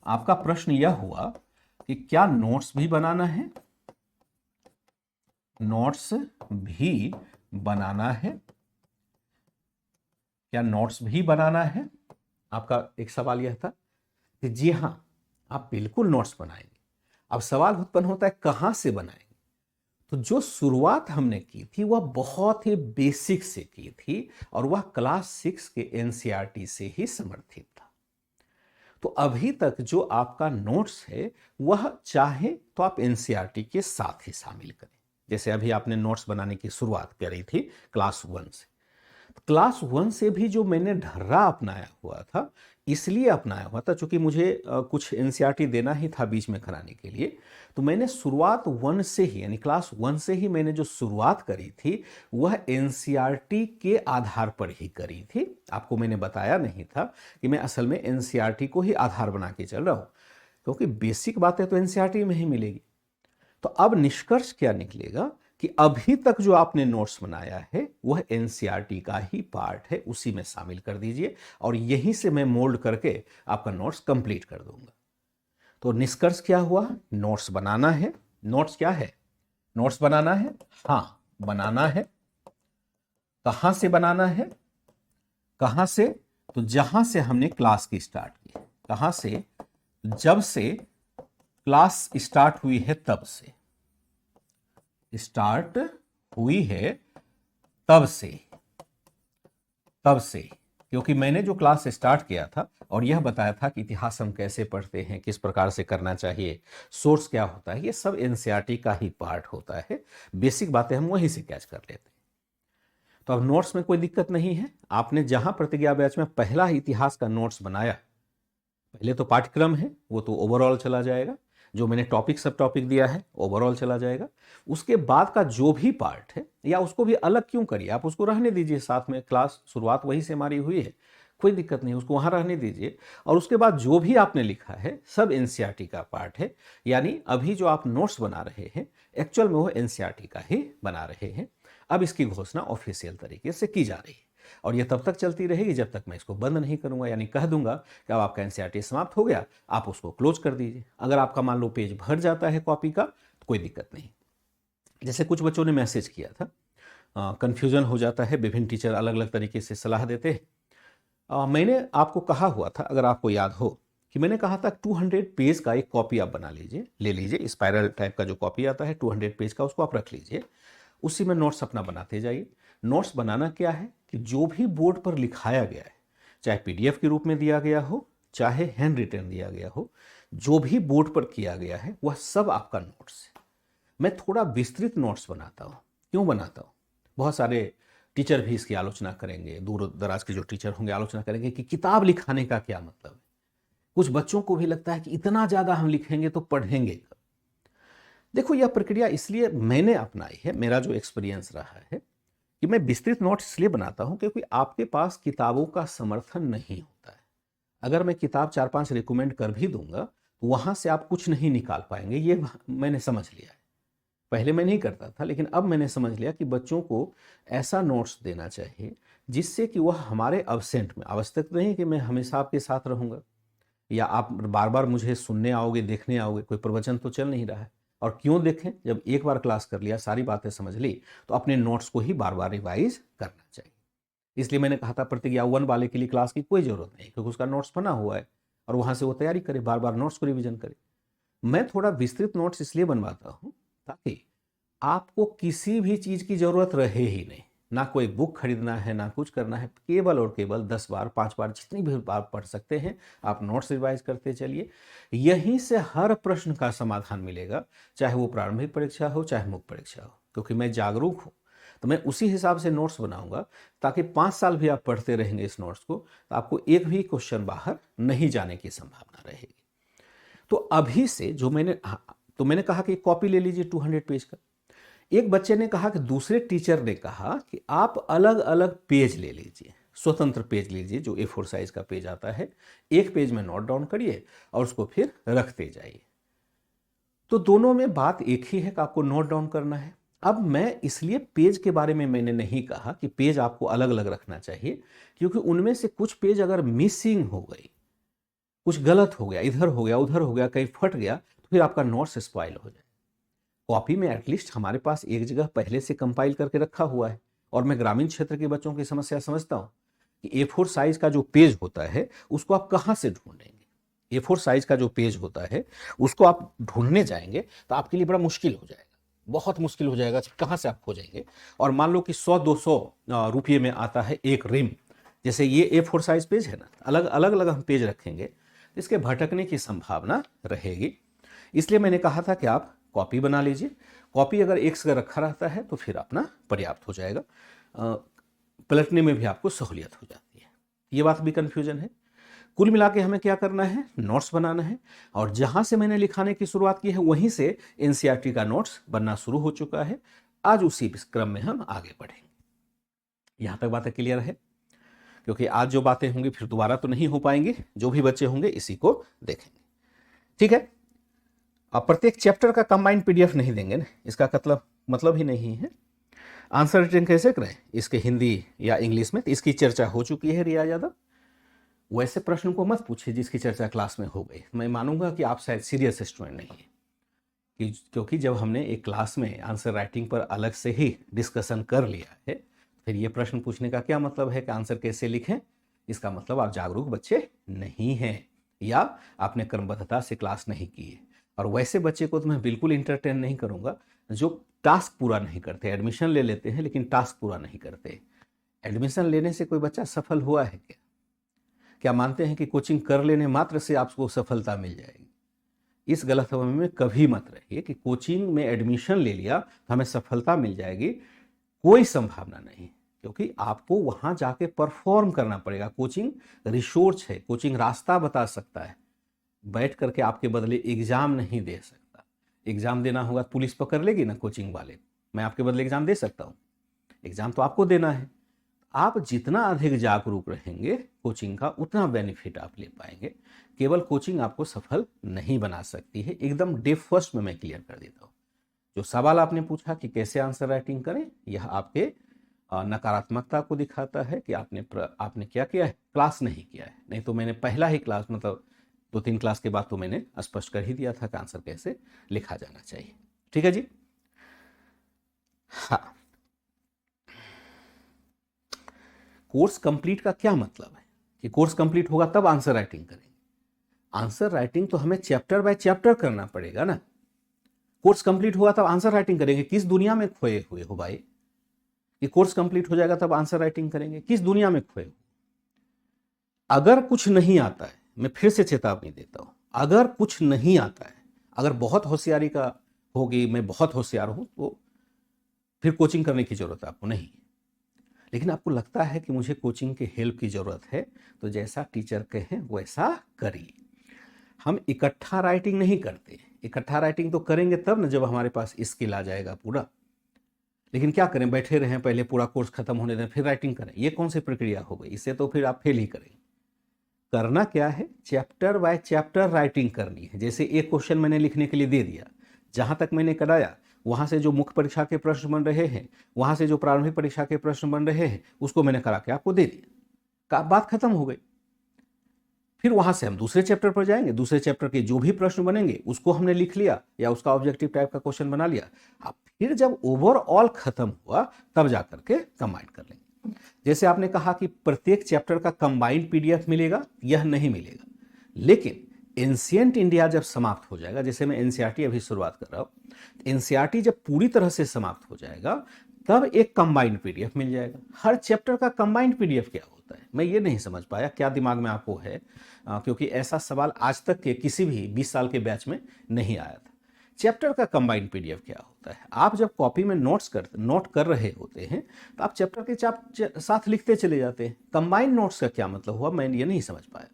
आपका प्रश्न यह हुआ कि क्या नोट्स भी बनाना है, नोट्स भी बनाना है, क्या नोट्स भी बनाना है? आपका एक सवाल यह था कि जी हाँ, आप बिल्कुल नोट्स बनाएंगे। अब सवाल उत्पन्न होता है कहां से बनाएंगे। तो जो शुरुआत हमने की थी वह बहुत ही बेसिक से की थी और वह क्लास 6 के एनसीईआरटी से ही समर्थित था। तो अभी तक जो आपका नोट्स है वह चाहे तो आप एनसीईआरटी के साथ ही शामिल करें। जैसे अभी आपने नोट्स बनाने की शुरुआत करी थी क्लास 1 से, क्लास 1 से भी जो मैंने ढर्रा अपनाया हुआ था, इसलिए अपनाया हुआ था चूंकि मुझे कुछ एनसीईआरटी देना ही था बीच में कराने के लिए, तो मैंने शुरुआत 1 से ही, यानी क्लास 1 से ही मैंने जो शुरुआत करी थी वह एनसीईआरटी के आधार पर ही करी थी। आपको मैंने बताया नहीं था कि मैं असल में एनसीईआरटी को ही आधार बना के चल रहा हूँ, क्योंकि बेसिक बातें तो एनसीईआरटी में ही मिलेगी। तो अब निष्कर्ष क्या निकलेगा कि अभी तक जो आपने नोट्स बनाया है वह एनसीईआरटी का ही पार्ट है, उसी में शामिल कर दीजिए और यहीं से मैं मोल्ड करके आपका नोट्स कंप्लीट कर दूंगा। तो निष्कर्ष क्या हुआ, नोट्स बनाना है। नोट्स क्या है, नोट्स बनाना है, हाँ बनाना है। कहां से बनाना है, कहां से, तो जहां से हमने क्लास की स्टार्ट की, कहां से, जब से क्लास स्टार्ट हुई है तब से, स्टार्ट हुई है तब से, क्योंकि मैंने जो क्लास स्टार्ट किया था और यह बताया था कि इतिहास हम कैसे पढ़ते हैं, किस प्रकार से करना चाहिए, सोर्स क्या होता है, ये सब एनसीईआरटी का ही पार्ट होता है। बेसिक बातें हम वहीं से कैच कर लेते हैं। तो अब नोट्स में कोई दिक्कत नहीं है। आपने जहां प्रतिज्ञा बैच में पहला इतिहास का नोट्स बनाया, पहले तो पाठ्यक्रम है वो तो ओवरऑल चला जाएगा, जो मैंने टॉपिक सब टॉपिक दिया है ओवरऑल चला जाएगा। उसके बाद का जो भी पार्ट है, या उसको भी अलग क्यों करिए, आप उसको रहने दीजिए साथ में, क्लास शुरुआत वहीं से हमारी हुई है, कोई दिक्कत नहीं, उसको वहाँ रहने दीजिए। और उसके बाद जो भी आपने लिखा है सब एनसीईआरटी का पार्ट है, यानी अभी जो आप नोट्स बना रहे हैं एक्चुअल में वो एनसीईआरटी का ही बना रहे हैं। अब इसकी घोषणा ऑफिशियल तरीके से की जा रही है और ये तब तक चलती रहेगी जब तक मैं इसको बंद नहीं करूंगा, यानी कह दूंगा कि अब आपका एनसीईआरटी समाप्त हो गया, आप उसको क्लोज कर दीजिए। अगर आपका मान लो पेज भर जाता है कॉपी का तो कोई दिक्कत नहीं। जैसे कुछ बच्चों ने मैसेज किया था, कन्फ्यूजन हो जाता है, विभिन्न टीचर अलग अलग तरीके से सलाह देते हैं। मैंने आपको कहा हुआ था, अगर आपको याद हो, कि मैंने कहा था 200 पेज का एक कॉपी आप बना लीजिए, ले लीजिए, स्पाइरल टाइप का जो कॉपी आता है 200 पेज का, उसको आप रख लीजिए, उसी में नोट्स अपना बनाते जाइए। नोट्स बनाना क्या है कि जो भी बोर्ड पर लिखाया गया है, चाहे पीडीएफ के रूप में दिया गया हो, चाहे हैंड रिटन दिया गया हो, जो भी बोर्ड पर किया गया है वह सब आपका नोट्स है। मैं थोड़ा विस्तृत नोट्स बनाता हूँ। क्यों बनाता हूँ? बहुत सारे टीचर भी इसकी आलोचना करेंगे, दूर दराज के जो टीचर होंगे आलोचना करेंगे कि किताब लिखाने का क्या मतलब है। कुछ बच्चों को भी लगता है कि इतना ज़्यादा हम लिखेंगे तो पढ़ेंगे कब। देखो, यह प्रक्रिया इसलिए मैंने अपनाई है, मेरा जो एक्सपीरियंस रहा है कि मैं विस्तृत नोट्स इसलिए बनाता हूँ क्योंकि आपके पास किताबों का समर्थन नहीं होता है। अगर मैं किताब 4-5 रिकमेंड कर भी दूंगा तो वहाँ से आप कुछ नहीं निकाल पाएंगे, ये मैंने समझ लिया है। पहले मैं नहीं करता था, लेकिन अब मैंने समझ लिया कि बच्चों को ऐसा नोट्स देना चाहिए जिससे कि वह हमारे अब्सेंट में, आवश्यक नहीं कि मैं हमेशा आपके साथ रहूँगा या आप बार बार मुझे सुनने आओगे, देखने आओगे, कोई प्रवचन तो चल नहीं रहा है। और क्यों देखें, जब एक बार क्लास कर लिया, सारी बातें समझ ली, तो अपने नोट्स को ही बार बार रिवाइज करना चाहिए। इसलिए मैंने कहा था प्रतिज्ञा 1 वाले के लिए क्लास की कोई ज़रूरत नहीं, क्योंकि उसका नोट्स बना हुआ है और वहाँ से वो तैयारी करे, बार बार नोट्स को रिवीजन करे। मैं थोड़ा विस्तृत नोट्स इसलिए बनवाता हूँ ताकि आपको किसी भी चीज़ की ज़रूरत रहे ही नहीं, ना कोई बुक खरीदना है, ना कुछ करना है। केवल और केवल 10 बार, 5 बार, जितनी भी बार पढ़ सकते हैं आप नोट्स रिवाइज करते चलिए। यहीं से हर प्रश्न का समाधान मिलेगा, चाहे वो प्रारंभिक परीक्षा हो, चाहे मुख्य परीक्षा हो। क्योंकि मैं जागरूक हूँ तो मैं उसी हिसाब से नोट्स बनाऊंगा ताकि 5 साल भी आप पढ़ते रहेंगे इस नोट्स को, तो आपको एक भी क्वेश्चन बाहर नहीं जाने की संभावना रहेगी। तो अभी से जो मैंने कहा कि कॉपी ले लीजिए 200 पेज का। एक बच्चे ने कहा कि दूसरे टीचर ने कहा कि आप अलग अलग पेज ले लीजिए, स्वतंत्र पेज लीजिए, जो A4 साइज का पेज आता है, एक पेज में नोट डाउन करिए और उसको फिर रखते जाइए। तो दोनों में बात एक ही है कि आपको नोट डाउन करना है। अब मैं इसलिए पेज के बारे में मैंने नहीं कहा कि पेज आपको अलग अलग रखना चाहिए, क्योंकि उनमें से कुछ पेज अगर मिसिंग हो गई, कुछ गलत हो गया, इधर हो गया, उधर हो गया, कहीं फट गया, तो फिर आपका नोट्स स्पॉइल हो जाए। कॉपी में एटलीस्ट हमारे पास एक जगह पहले से कंपाइल करके रखा हुआ है। और मैं ग्रामीण क्षेत्र के बच्चों की समस्या समझता हूँ कि A4 साइज का जो पेज होता है उसको आप कहाँ से ढूंढेंगे। A4 साइज का जो पेज होता है उसको आप ढूंढने जाएंगे तो आपके लिए बड़ा मुश्किल हो जाएगा, बहुत मुश्किल हो जाएगा। कहाँ से आप खोजेंगे? और मान लो कि 100-200 रुपये में आता है एक रिम, जैसे ये A4 साइज पेज है ना, अलग अलग हम पेज रखेंगे, इसके भटकने की संभावना रहेगी। इसलिए मैंने कहा था कि आप कॉपी बना लीजिए। कॉपी अगर एक जगह रखा रहता है तो फिर अपना पर्याप्त हो जाएगा, पलटने में भी आपको सहूलियत हो जाती है। ये बात भी कन्फ्यूजन है। कुल मिला के हमें क्या करना है? नोट्स बनाना है। और जहां से मैंने लिखाने की शुरुआत की है वहीं से NCERT का नोट्स बनना शुरू हो चुका है। आज उसी क्रम में हम आगे बढ़ेंगे। यहां तक बातें क्लियर है? क्योंकि आज जो बातें होंगी फिर दोबारा तो नहीं हो पाएंगी, जो भी बच्चे होंगे इसी को देखेंगे। ठीक है? अब प्रत्येक चैप्टर का कंबाइंड PDF नहीं देंगे ना, इसका मतलब ही नहीं है। आंसर राइटिंग कैसे करें इसके हिंदी या इंग्लिश में, तो इसकी चर्चा हो चुकी है रिया यादव। वैसे प्रश्न को मत पूछिए जिसकी चर्चा क्लास में हो गई। मैं मानूंगा कि आप शायद सीरियस स्टूडेंट नहीं है, क्योंकि जब हमने एक क्लास में आंसर राइटिंग पर अलग से ही डिस्कशन कर लिया है, फिर ये प्रश्न पूछने का क्या मतलब है कि आंसर कैसे लिखें? इसका मतलब आप जागरूक बच्चे नहीं हैं या आपने कर्मबद्धता से क्लास नहीं की है। और वैसे बच्चे को तो मैं बिल्कुल इंटरटेन नहीं करूंगा जो टास्क पूरा नहीं करते। एडमिशन ले लेते हैं लेकिन टास्क पूरा नहीं करते। एडमिशन लेने से कोई बच्चा सफल हुआ है क्या? क्या मानते हैं कि कोचिंग कर लेने मात्र से आपको सफलता मिल जाएगी? इस गलतफहमी में कभी मत रहिए कि कोचिंग में एडमिशन ले लिया तो हमें सफलता मिल जाएगी। कोई संभावना नहीं, क्योंकि आपको वहां जाके परफॉर्म करना पड़ेगा। कोचिंग रिसोर्स है, कोचिंग रास्ता बता सकता है, बैठ करके आपके बदले एग्जाम नहीं दे सकता। एग्जाम देना होगा पुलिस पकड़ लेगी ना कोचिंग वाले, मैं आपके बदले एग्जाम दे सकता हूँ? एग्जाम तो आपको देना है। आप जितना अधिक जागरूक रहेंगे कोचिंग का, उतना बेनिफिट आप ले पाएंगे। केवल कोचिंग आपको सफल नहीं बना सकती है। एकदम डे फर्स्ट में मैं क्लियर कर देता हूँ। जो सवाल आपने पूछा कि कैसे आंसर राइटिंग करें, यह आपके नकारात्मकता को दिखाता है कि आपने क्या किया है, क्लास नहीं किया है। नहीं तो मैंने पहला ही क्लास, मतलब 2-3 क्लास के बाद तो मैंने स्पष्ट कर ही दिया था कि आंसर कैसे लिखा जाना चाहिए। ठीक है जी? हाँ, कोर्स कंप्लीट का क्या मतलब है कि कोर्स कंप्लीट होगा तब आंसर राइटिंग करेंगे? आंसर राइटिंग तो हमें चैप्टर बाय चैप्टर करना पड़ेगा ना। कोर्स कंप्लीट हुआ तब आंसर राइटिंग करेंगे? किस दुनिया में खोए हुए हो भाई कि कोर्स कंप्लीट हो जाएगा तब आंसर राइटिंग करेंगे? किस दुनिया में खोए हो? अगर कुछ नहीं आता है, मैं फिर से चेतावनी देता हूं, अगर कुछ नहीं आता है, अगर बहुत होशियारी का होगी, मैं बहुत होशियार हूं, तो फिर कोचिंग करने की जरूरत है आपको नहीं। लेकिन आपको लगता है कि मुझे कोचिंग की हेल्प की जरूरत है, तो जैसा टीचर कहें वैसा करिए। हम इकट्ठा राइटिंग नहीं करते। इकट्ठा राइटिंग तो करेंगे तब ना जब हमारे पास स्किल आ जाएगा पूरा। लेकिन क्या करें, बैठे रहें, पहले पूरा कोर्स खत्म होने दें फिर राइटिंग करें, ये कौन सी प्रक्रिया हो गई? इससे तो फिर आप फेल ही करेंगे। करना क्या है, चैप्टर बाय चैप्टर राइटिंग करनी है। जैसे एक क्वेश्चन मैंने लिखने के लिए दे दिया, जहां तक मैंने कराया वहां से जो मुख्य परीक्षा के प्रश्न बन रहे हैं, वहां से जो प्रारंभिक परीक्षा के प्रश्न बन रहे हैं, उसको मैंने करा के आपको दे दिया, बात खत्म हो गई। फिर वहां से हम दूसरे चैप्टर पर जाएंगे, दूसरे चैप्टर के जो भी प्रश्न बनेंगे उसको हमने लिख लिया या उसका ऑब्जेक्टिव टाइप का क्वेश्चन बना लिया। अब फिर जब ओवरऑल खत्म हुआ तब जाकर के कंबाइन कर लेंगे। जैसे आपने कहा कि प्रत्येक चैप्टर का कंबाइंड पीडीएफ मिलेगा, यह नहीं मिलेगा। लेकिन एंशिएंट इंडिया जब समाप्त हो जाएगा, जैसे मैं एनसीईआरटी अभी शुरुआत कर रहा हूं, एनसीईआरटी जब पूरी तरह से समाप्त हो जाएगा तब एक कंबाइंड पीडीएफ मिल जाएगा। हर चैप्टर का कंबाइंड पीडीएफ क्या होता है, मैं ये नहीं समझ पाया, क्या दिमाग में आपको है? क्योंकि ऐसा सवाल आज तक के किसी भी 20 साल के बैच में नहीं आया था। चैप्टर का कंबाइंड पीडीएफ क्या होता है? आप जब कॉपी में नोट कर रहे होते हैं तो आप चैप्टर के साथ लिखते चले जाते हैं। कंबाइंड नोट्स का क्या मतलब हुआ, मैं ये नहीं समझ पाया।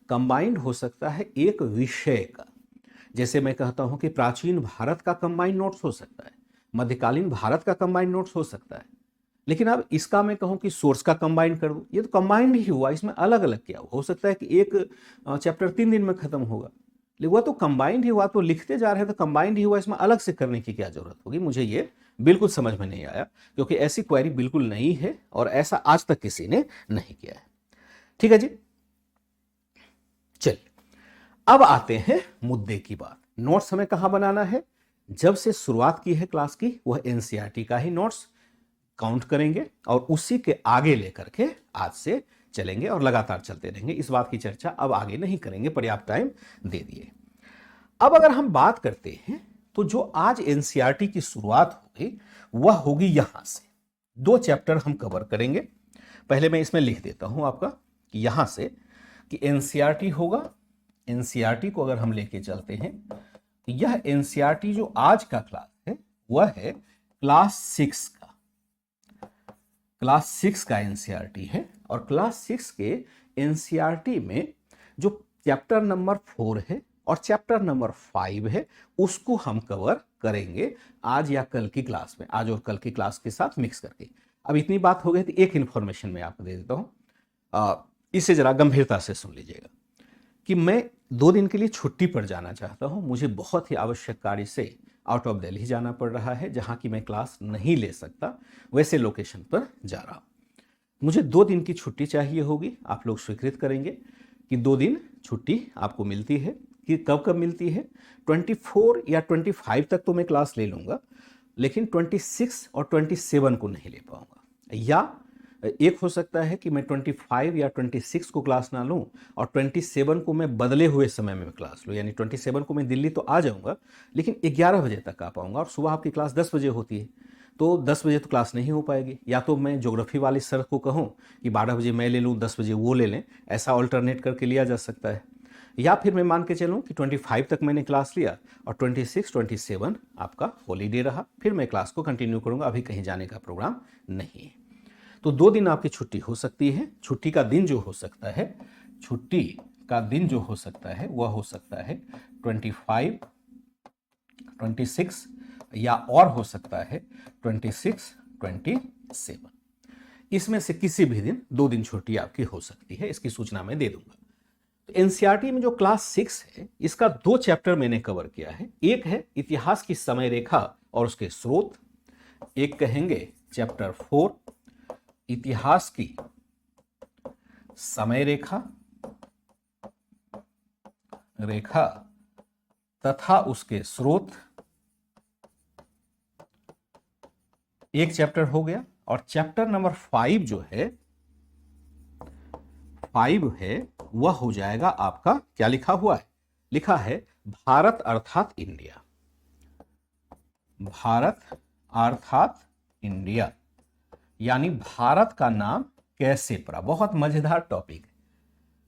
कंबाइंड हो सकता है एक विषय का, जैसे मैं कहता हूं कि प्राचीन भारत का कंबाइंड नोट्स हो सकता है, मध्यकालीन भारत का कंबाइंड नोट्स हो सकता है। लेकिन अब इसका मैं कहूं कि सोर्स का कंबाइन कर दूं, ये तो कंबाइंड ही हुआ, इसमें अलग अलग क्या हो सकता है कि एक चैप्टर 3 दिन में खत्म होगा, लेकिन वह तो कंबाइंड ही हुआ, तो लिखते जा रहे हैं तो कंबाइंड ही हुआ, इसमें अलग से करने की क्या जरूरत होगी? मुझे ये बिल्कुल समझ में नहीं आया, क्योंकि ऐसी क्वेरी बिल्कुल नहीं है और ऐसा आज तक किसी ने नहीं किया है। ठीक है जी, चलिए अब आते हैं मुद्दे की बात। नोट्स हमें कहां बनाना है? जब से शुरुआत की है क्लास की, वह एनसीईआरटी का ही नोट्स काउंट करेंगे और उसी के आगे लेकर के आज से चलेंगे और लगातार चलते रहेंगे। इस बात की चर्चा अब आगे नहीं करेंगे, पर्याप्त टाइम दे दिए। अब अगर हम बात करते हैं तो जो आज एनसीईआरटी की शुरुआत होगी वह होगी यहां से। 2 चैप्टर हम कवर करेंगे। पहले मैं इसमें लिख देता हूं आपका कि यहां से कि एनसीईआरटी होगा। एनसीईआरटी को अगर हम लेके चलते हैं तो यह एनसीईआरटी जो आज का क्लास है वह है क्लास 6 का। क्लास 6 का एनसीईआरटी है और क्लास 6 के एनसीईआरटी में जो चैप्टर नंबर 4 है और चैप्टर नंबर 5 है उसको हम कवर करेंगे आज या कल की क्लास में, आज और कल की क्लास के साथ मिक्स करके। अब इतनी बात हो गई तो एक इंफॉर्मेशन मैं आपको दे देता हूं, इसे जरा गंभीरता से सुन लीजिएगा कि मैं 2 दिन के लिए छुट्टी पर जाना चाहता हूं। मुझे बहुत ही आवश्यक कार्य से आउट ऑफ दिल्ली जाना पड़ रहा है, जहां की मैं क्लास नहीं ले सकता, वैसे लोकेशन पर जा रहा हूं। मुझे 2 दिन की छुट्टी चाहिए होगी। आप लोग स्वीकृत करेंगे कि 2 दिन छुट्टी आपको मिलती है। कि कब कब मिलती है? 24 या 25 तक तो मैं क्लास ले लूंगा, लेकिन 26 और 27 को नहीं ले पाऊंगा। या एक हो सकता है कि मैं 25 या 26 को क्लास ना लूं और 27 को मैं बदले हुए समय में क्लास लूं, यानी 27 को मैं दिल्ली तो आ जाऊंगा लेकिन 11 बजे तक आ पाऊंगा, और सुबह आपकी क्लास 10 बजे होती है तो 10 बजे तो क्लास नहीं हो पाएगी। या तो मैं ज्योग्राफी वाले सर को कहूं कि 12 बजे मैं ले लूं, 10 बजे वो ले लें, ऐसा ऑल्टरनेट करके लिया जा सकता है। या फिर मैं मान के चलूं कि 25 तक मैंने क्लास लिया और 26, 27 आपका हॉलीडे रहा, फिर मैं क्लास को कंटिन्यू करूंगा, अभी कहीं जाने का प्रोग्राम नहीं है। तो 2 दिन आपकी छुट्टी हो सकती है। छुट्टी का दिन जो हो सकता है, छुट्टी का दिन जो हो सकता है वह हो सकता है 25, 26 या और हो सकता है 26, 27। इसमें से किसी भी दिन 2 दिन छुट्टी आपकी हो सकती है, इसकी सूचना मैं दे दूंगा। तो एनसीईआरटी में जो क्लास 6 है इसका 2 चैप्टर मैंने कवर किया है। एक है इतिहास की समय रेखा और उसके स्रोत, एक कहेंगे चैप्टर 4 इतिहास की समय रेखा तथा उसके स्रोत, एक चैप्टर हो गया। और चैप्टर नंबर 5 जो है 5 है वह हो जाएगा आपका, क्या लिखा हुआ है? लिखा है भारत अर्थात इंडिया। भारत अर्थात इंडिया, यानी भारत का नाम कैसे पड़ा। बहुत मजेदार टॉपिक है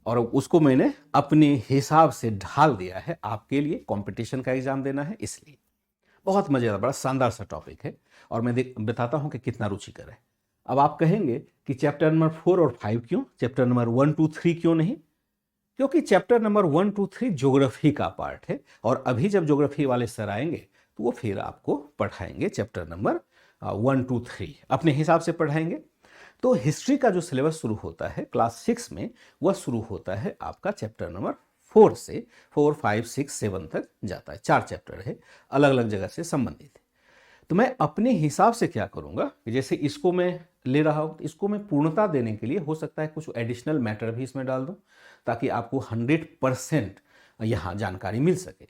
और उसको मैंने अपने हिसाब से ढाल दिया है आपके लिए, कंपटीशन का एग्जाम देना है इसलिए। बहुत मजेदार, बड़ा शानदार सा टॉपिक है और मैं बताता हूं कि कितना रुचिकर है। अब आप कहेंगे कि चैप्टर नंबर 4 और 5 क्यों, चैप्टर नंबर 1 2 3 क्यों नहीं? क्योंकि चैप्टर नंबर 1 2 3 ज्योग्राफी का पार्ट है और अभी जब ज्योग्राफी वाले सर आएंगे तो वो फिर आपको पढ़ाएंगे चैप्टर नंबर 1 2 3, अपने हिसाब से पढ़ाएंगे। तो हिस्ट्री का जो सिलेबस शुरू होता है क्लास 6 में, वह शुरू होता है आपका चैप्टर नंबर 4 से 4 5 6 7 तक जाता है। 4 चैप्टर है, अलग अलग जगह से संबंधित है। तो मैं अपने हिसाब से क्या करूंगा कि जैसे इसको मैं ले रहा हूं, इसको मैं पूर्णता देने के लिए हो सकता है कुछ एडिशनल मैटर भी इसमें डाल दूं ताकि आपको 100% यहाँ जानकारी मिल सके।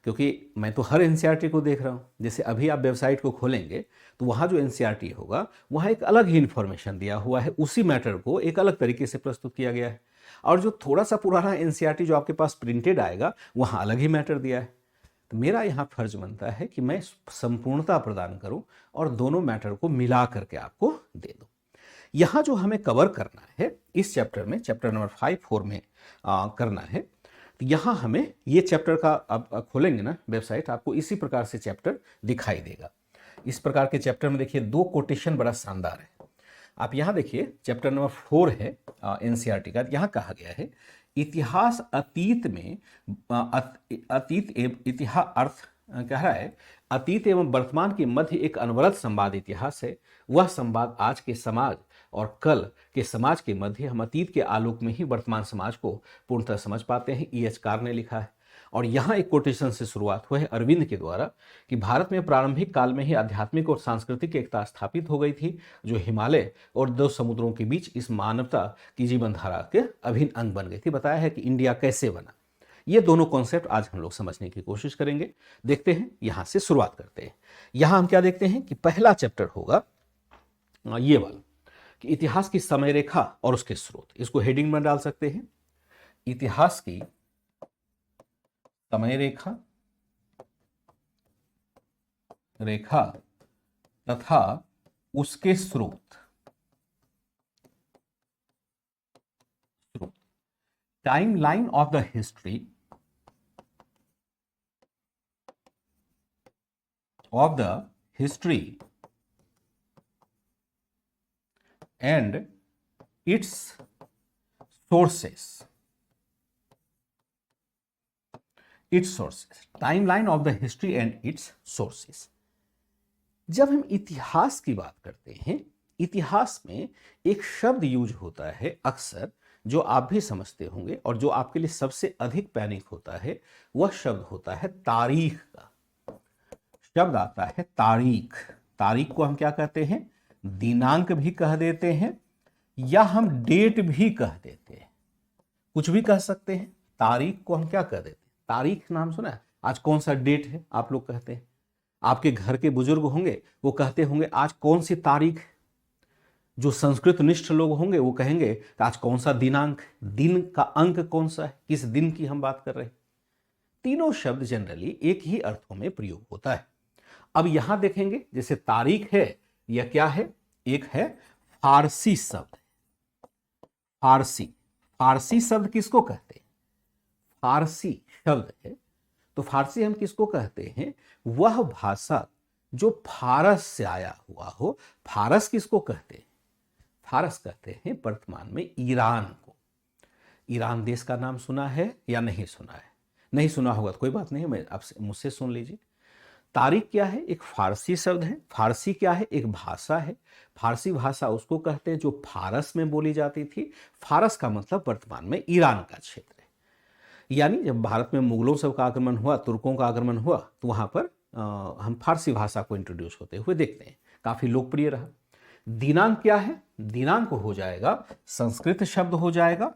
क्योंकि मैं तो हर एनसीईआरटी को देख रहा हूँ। जैसे अभी आप वेबसाइट को खोलेंगे तो वहाँ जो एनसीईआरटी होगा वहाँ एक अलग ही इन्फॉर्मेशन दिया हुआ है, उसी मैटर को एक अलग तरीके से प्रस्तुत किया गया है। और जो थोड़ा सा पुराना एनसीईआरटी जो आपके पास प्रिंटेड आएगा वहाँ अलग ही मैटर दिया है। तो मेरा यहाँ फर्ज बनता है कि मैं संपूर्णता प्रदान करूं और दोनों मैटर को मिला करके आपको दे दूं। यहाँ जो हमें कवर करना है इस चैप्टर में, चैप्टर नंबर 5 4 में करना है, तो यहाँ हमें ये चैप्टर का, अब खोलेंगे ना वेबसाइट, आपको इसी प्रकार से चैप्टर दिखाई देगा। इस प्रकार के चैप्टर में देखिए 2 कोटेशन बड़ा शानदार है। आप यहाँ देखिए चैप्टर नंबर 4 है एनसीईआरटी का। यहाँ कहा गया है इतिहास अतीत में अतीत एवं इतिहास अर्थ कह रहा है अतीत एवं वर्तमान के मध्य एक अनवरत संवाद इतिहास है। वह संवाद आज के समाज और कल के समाज के मध्य हम अतीत के आलोक में ही वर्तमान समाज को पूर्णतः समझ पाते हैं। E.H. कार ने लिखा है। और यहाँ एक कोटेशन से शुरुआत हुआ है अरविंद के द्वारा कि भारत में प्रारंभिक काल में ही आध्यात्मिक और सांस्कृतिक एकता स्थापित हो गई थी जो हिमालय और 2 समुद्रों के बीच इस मानवता की जीवन धारा के अभिन्न अंग बन गई थी। बताया है कि इंडिया कैसे बना। ये दोनों कॉन्सेप्ट आज हम लोग समझने की कोशिश करेंगे। देखते हैं, यहां से शुरुआत करते हैं। यहां हम क्या देखते हैं कि पहला चैप्टर होगा ये वाला कि इतिहास की समय रेखा और उसके स्रोत। इसको हेडिंग में डाल सकते हैं, इतिहास की समय रेखा तथा उसके स्रोत। Timeline of the history and its sources. Timeline of the history and its sources. जब हम इतिहास की बात करते हैं, इतिहास में एक शब्द यूज होता है अक्सर, जो आप भी समझते होंगे और जो आपके लिए सबसे अधिक पैनिक होता है, वह शब्द होता है तारीख का। शब्द आता है तारीख। तारीख को हम क्या कहते हैं? दिनांक भी कह देते हैं या हम डेट भी कह देते हैं, कुछ भी कह सकते हैं। तारीख को हम क्या कह देते हैं? तारीख नाम सुना है? आज कौन सा डेट है आप लोग कहते हैं। आपके घर के बुजुर्ग होंगे वो कहते होंगे आज कौन सी तारीख। जो संस्कृत निष्ठ लोग होंगे वो कहेंगे आज कौन सा दिनांक, दिन का अंक कौन सा है, किस दिन की हम बात कर रहे हैं। तीनों शब्द जनरली एक ही अर्थों में प्रयोग होता है। अब यहां देखेंगे जैसे तारीख है, यह क्या है? एक है फारसी शब्द। फारसी शब्द किसको कहते हैं? फारसी शब्द है तो फारसी हम किसको कहते हैं? वह भाषा जो फारस से आया हुआ हो। फारस किसको कहते हैं? फारस कहते हैं वर्तमान में ईरान को। ईरान देश का नाम सुना है या नहीं सुना है? नहीं सुना होगा तो कोई बात नहीं, मैं आपसे मुझसे सुन लीजिए। तारीख क्या है? एक फारसी शब्द है। फारसी क्या है? एक भाषा है। फारसी भाषा उसको कहते हैं जो फारस में बोली जाती थी। फारस का मतलब वर्तमान में ईरान का क्षेत्र है। यानी जब भारत में मुगलों सब का आक्रमण हुआ, तुर्कों का आक्रमण हुआ, तो वहां पर हम फारसी भाषा को इंट्रोड्यूस होते हुए देखते हैं, काफी लोकप्रिय रहा। दिनांक क्या है? दिनांक हो जाएगा संस्कृत शब्द हो जाएगा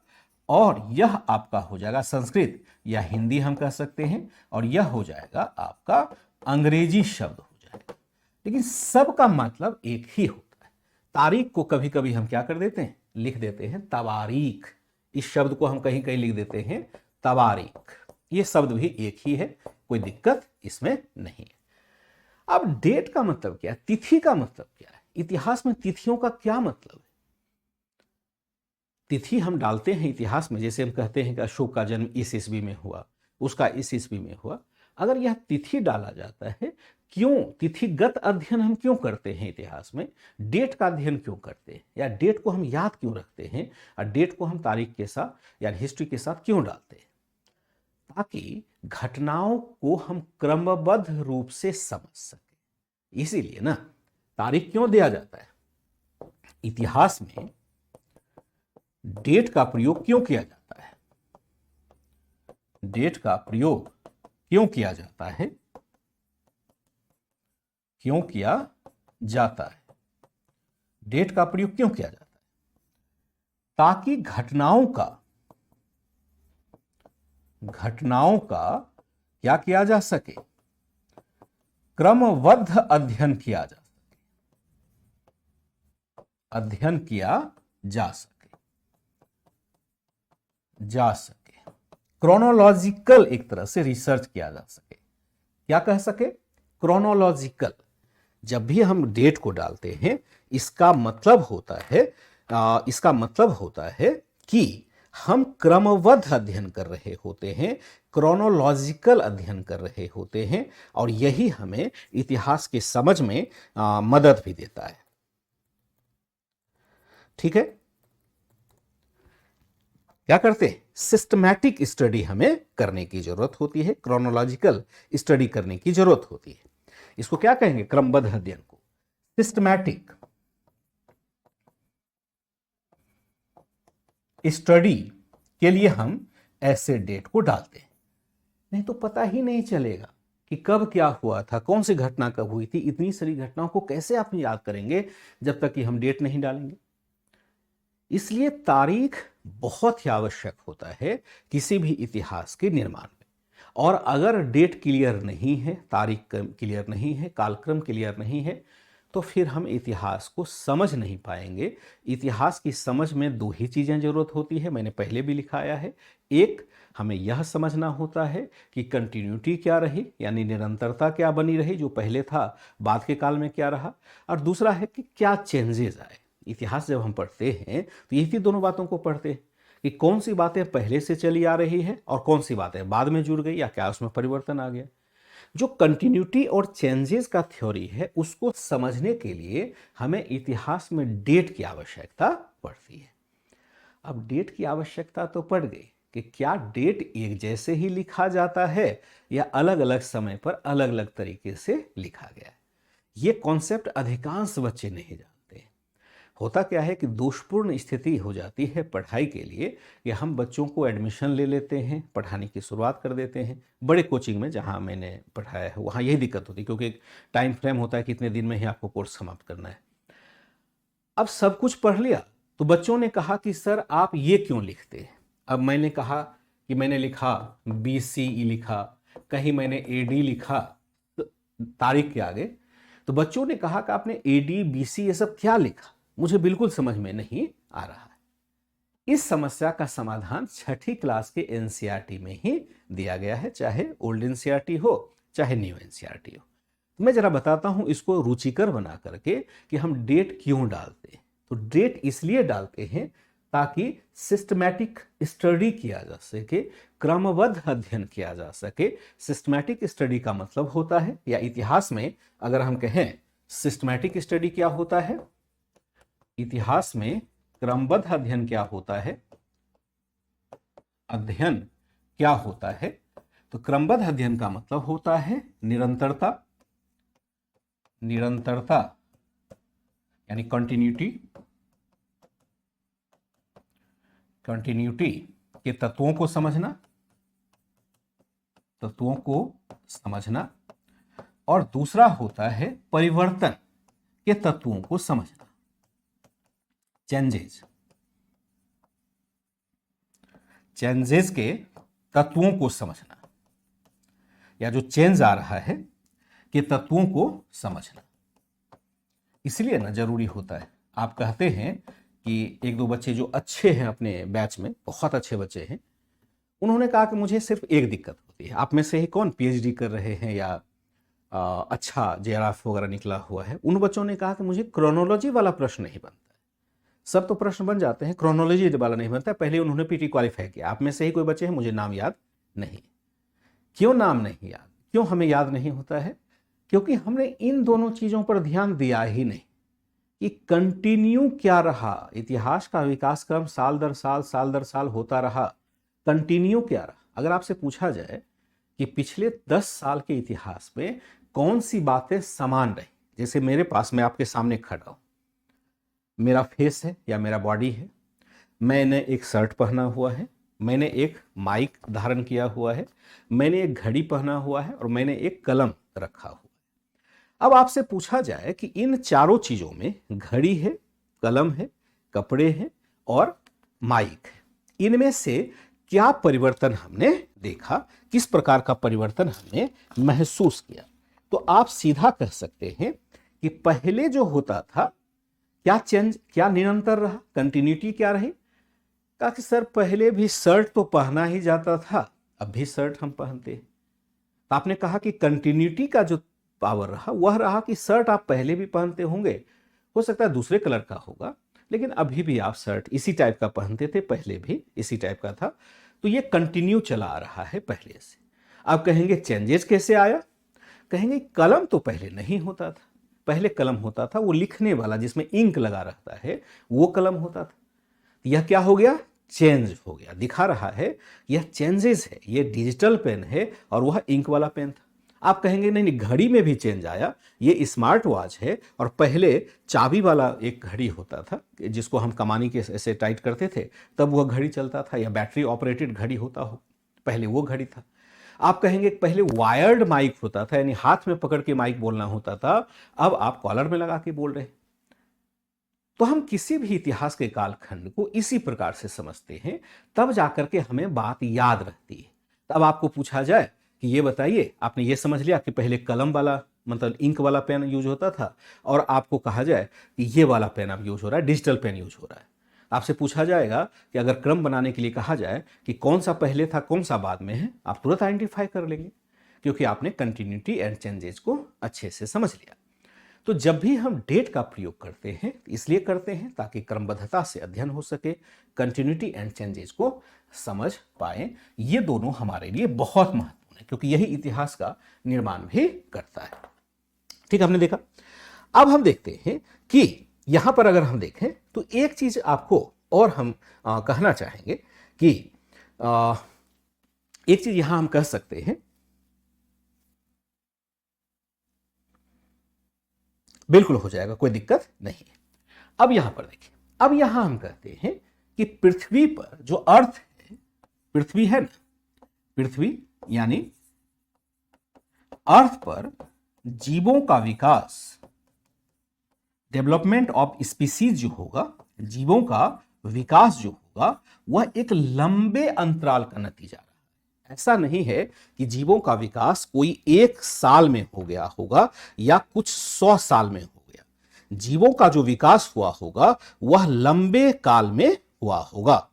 और यह आपका हो जाएगा संस्कृत या हिंदी हम कह सकते हैं, और यह हो जाएगा आपका अंग्रेजी शब्द हो जाएगा। लेकिन सबका मतलब एक ही होता है। तारीख को कभी कभी हम क्या कर देते हैं? लिख देते हैं तवारीख। इस शब्द को हम कहीं कहीं लिख देते हैं तवारीख। ये शब्द भी एक ही है, कोई दिक्कत इसमें नहीं है। अब डेट का मतलब क्या है? तिथि का मतलब क्या है? इतिहास में तिथियों का क्या मतलब है? तिथि हम डालते हैं इतिहास में, जैसे हम कहते हैं कि अशोक का जन्म इस ईस्वी में हुआ, उसका इस ईस्वी में हुआ, अगर यह तिथि डाला जाता है, क्यों तिथिगत अध्ययन हम क्यों करते हैं इतिहास में, डेट का अध्ययन क्यों करते हैं, या डेट को हम याद क्यों रखते हैं, और डेट को हम तारीख के साथ या हिस्ट्री के साथ क्यों डालते हैं, ताकि घटनाओं को हम क्रमबद्ध रूप से समझ सकें। इसीलिए ना तारीख क्यों दिया जाता है, इतिहास में डेट का प्रयोग क्यों किया जाता है, डेट का प्रयोग क्यों किया जाता है, क्यों किया जाता है, डेट का प्रयोग क्यों किया जाता है, ताकि घटनाओं का क्या किया जा सके, क्रमबद्ध अध्ययन किया जा सके, अध्ययन किया जा सके, क्रोनोलॉजिकल एक तरह से रिसर्च किया जा सके। क्या कह सके, क्रोनोलॉजिकल। जब भी हम डेट को डालते हैं, इसका मतलब होता है कि हम क्रमबद्ध अध्ययन कर रहे होते हैं, क्रोनोलॉजिकल अध्ययन कर रहे होते हैं, और यही हमें इतिहास के समझ में मदद भी देता है। ठीक है, क्या करते हैं, सिस्टमैटिक स्टडी हमें करने की जरूरत होती है, क्रोनोलॉजिकल स्टडी करने की जरूरत होती है। इसको क्या कहेंगे, क्रमबद्ध अध्ययन को सिस्टमैटिक स्टडी के लिए हम ऐसे डेट को डालते हैं, नहीं तो पता ही नहीं चलेगा कि कब क्या हुआ था, कौन सी घटना कब हुई थी। इतनी सारी घटनाओं को कैसे आप याद करेंगे जब तक कि हम डेट नहीं डालेंगे। इसलिए तारीख बहुत ही आवश्यक होता है किसी भी इतिहास के निर्माण में। और अगर डेट क्लियर नहीं है, तारीख क्लियर नहीं है, कालक्रम क्लियर नहीं है, तो फिर हम इतिहास को समझ नहीं पाएंगे। इतिहास की समझ में दो ही चीज़ें जरूरत होती है, मैंने पहले भी लिखाया है। एक, हमें यह समझना होता है कि कंटिन्यूटी क्या रही, यानी निरंतरता क्या बनी रही, जो पहले था बाद के काल में क्या रहा। और दूसरा है कि क्या चेंजेस आए। इतिहास जब हम पढ़ते हैं तो यही दोनों बातों को पढ़ते हैं कि कौन सी बातें पहले से चली आ रही है और कौन सी बातें बाद में जुड़ गई, या क्या उसमें परिवर्तन आ गया। जो कंटिन्यूटी और चेंजेस का थ्योरी है, उसको समझने के लिए हमें इतिहास में डेट की आवश्यकता पड़ती है। अब डेट की आवश्यकता तो पड़ गई कि क्या डेट एक जैसे ही लिखा जाता है या अलग अलग समय पर अलग अलग तरीके से लिखा गया है। ये कॉन्सेप्ट अधिकांश बच्चे नहीं जानते। होता क्या है कि दोषपूर्ण स्थिति हो जाती है पढ़ाई के लिए कि हम बच्चों को एडमिशन ले लेते हैं, पढ़ाने की शुरुआत कर देते हैं। बड़े कोचिंग में जहां मैंने पढ़ाया है वहां यही दिक्कत होती है, क्योंकि एक टाइम फ्रेम होता है कि इतने दिन में ही आपको कोर्स समाप्त करना है। अब सब कुछ पढ़ लिया तो बच्चों ने कहा कि सर आप ये क्यों लिखते हैं। अब मैंने कहा कि मैंने लिखा BCE लिखा, कहीं मैंने AD लिखा तारीख के आगे, तो बच्चों ने कहा कि आपने AD BC ये सब क्या लिखा, मुझे बिल्कुल समझ में नहीं आ रहा है। इस समस्या का समाधान 6ठी क्लास के NCERT में ही दिया गया है, चाहे ओल्ड NCERT हो चाहे न्यू NCERT हो। मैं जरा बताता हूं इसको रुचिकर बना करके कि हम डेट क्यों डालते हैं। तो डेट इसलिए डालते हैं ताकि सिस्टमैटिक स्टडी किया जा सके, क्रमबद्ध अध्ययन किया जा सके। सिस्टमैटिक स्टडी का मतलब होता है, या इतिहास में अगर हम कहें सिस्टमैटिक स्टडी क्या होता है, इतिहास में क्रमबद्ध अध्ययन क्या होता है, अध्ययन क्या होता है, तो क्रमबद्ध अध्ययन का मतलब होता है निरंतरता, निरंतरता यानी कंटिन्यूटी, कंटिन्यूटी के तत्वों को समझना, तत्वों को समझना, और दूसरा होता है परिवर्तन के तत्वों को समझना, चेंजेस, चेंजेस के तत्वों को समझना, या जो चेंज आ रहा है के तत्वों को समझना। इसलिए ना जरूरी होता है। आप कहते हैं कि एक दो बच्चे जो अच्छे हैं अपने बैच में, बहुत अच्छे बच्चे हैं, उन्होंने कहा कि मुझे सिर्फ एक दिक्कत होती है। आप में से ही कौन PhD कर रहे हैं या अच्छा JRF वगैरह निकला हुआ है, उन बच्चों ने कहा कि मुझे क्रोनोलॉजी वाला प्रश्न नहीं बनता है, सब तो प्रश्न बन जाते हैं, क्रोनोलॉजी वाला नहीं बनता। पहले उन्होंने पीटी क्वालिफाई किया। आप में से ही कोई बच्चे हैं, मुझे नाम याद नहीं। क्यों नाम नहीं याद, क्यों हमें याद नहीं होता है? क्योंकि हमने इन दोनों चीजों पर ध्यान दिया ही नहीं कि कंटिन्यू क्या रहा। इतिहास का विकास क्रम साल दर साल होता रहा। कंटिन्यू क्या रहा? अगर आपसे पूछा जाए कि पिछले 10 साल के इतिहास में कौन सी बातें समान रही, जैसे मेरे पास, मैं आपके सामने खड़ा हूं, मेरा फेस है या मेरा बॉडी है, मैंने एक शर्ट पहना हुआ है, मैंने एक माइक धारण किया हुआ है, मैंने एक घड़ी पहना हुआ है और मैंने एक कलम रखा हुआ है। अब आपसे पूछा जाए कि इन चारों चीजों में, घड़ी है, कलम है, कपड़े हैं और माइक है, इनमें से क्या परिवर्तन हमने देखा, किस प्रकार का परिवर्तन हमने महसूस किया? तो आप सीधा कह सकते हैं कि पहले जो होता था, क्या चेंज, क्या निरंतर रहा, कंटिन्यूटी क्या रही? कहा कि सर पहले भी शर्ट तो पहना ही जाता था, अब भी शर्ट हम पहनते हैं। तो आपने कहा कि कंटिन्यूटी का जो पावर रहा वह रहा कि शर्ट आप पहले भी पहनते होंगे, हो सकता है दूसरे कलर का होगा, लेकिन अभी भी आप शर्ट इसी टाइप का पहनते थे, पहले भी इसी टाइप का था। तो ये कंटिन्यू चला आ रहा है पहले से। अब कहेंगे चेंजेस कैसे आया? कहेंगे कलम तो पहले नहीं होता था। पहले कलम होता था वो लिखने वाला, जिसमें इंक लगा रहता है, वो कलम होता था। यह क्या हो गया? चेंज हो गया। दिखा रहा है यह चेंजेस है, ये डिजिटल पेन है और वह इंक वाला पेन था। आप कहेंगे नहीं नहीं, घड़ी में भी चेंज आया, ये स्मार्ट वॉच है और पहले चाबी वाला एक घड़ी होता था जिसको हम कमानी के ऐसे टाइट करते थे, तब वह घड़ी चलता था, या बैटरी ऑपरेटेड घड़ी होता हो, पहले वो घड़ी था। आप कहेंगे पहले वायर्ड माइक होता था, यानी हाथ में पकड़ के माइक बोलना होता था, अब आप कॉलर में लगा के बोल रहे हैं। तो हम किसी भी इतिहास के कालखंड को इसी प्रकार से समझते हैं, तब जाकर के हमें बात याद रहती है। तब आपको पूछा जाए कि ये बताइए, आपने ये समझ लिया कि पहले कलम वाला, मतलब इंक वाला पेन यूज होता था, और आपको कहा जाए कि ये वाला पेन अब यूज हो रहा है, डिजिटल पेन यूज हो रहा है। आपसे पूछा जाएगा कि अगर क्रम बनाने के लिए कहा जाए कि कौन सा पहले था कौन सा बाद में है, आप तुरंत आइडेंटिफाई कर लेंगे, क्योंकि आपने कंटिन्यूटी एंड चेंजेस को अच्छे से समझ लिया। तो जब भी हम डेट का प्रयोग करते हैं, इसलिए करते हैं ताकि क्रमबद्धता से अध्ययन हो सके, कंटिन्यूटी एंड चेंजेस को समझ पाए। ये दोनों हमारे लिए बहुत महत्वपूर्ण है, क्योंकि यही इतिहास का निर्माण भी करता है। ठीक, हमने देखा। अब हम देखते हैं कि यहां पर अगर हम देखें तो एक चीज आपको और हम कहना चाहेंगे कि एक चीज यहां हम कह सकते हैं, बिल्कुल हो जाएगा, कोई दिक्कत नहीं है। अब यहां पर देखिए, अब यहां हम कहते हैं कि पृथ्वी पर जो अर्थ है, पृथ्वी है ना, पृथ्वी यानी अर्थ पर जीवों का विकास, डेवलपमेंट ऑफ स्पीसीज जो होगा, जीवों का विकास जो होगा, वह एक लंबे अंतराल का नतीजा रहा है। ऐसा नहीं है कि जीवों का विकास कोई 1 साल में हो गया होगा या कुछ 100 साल में हो गया। जीवों का जो विकास हुआ होगा वह लंबे काल में हुआ होगा,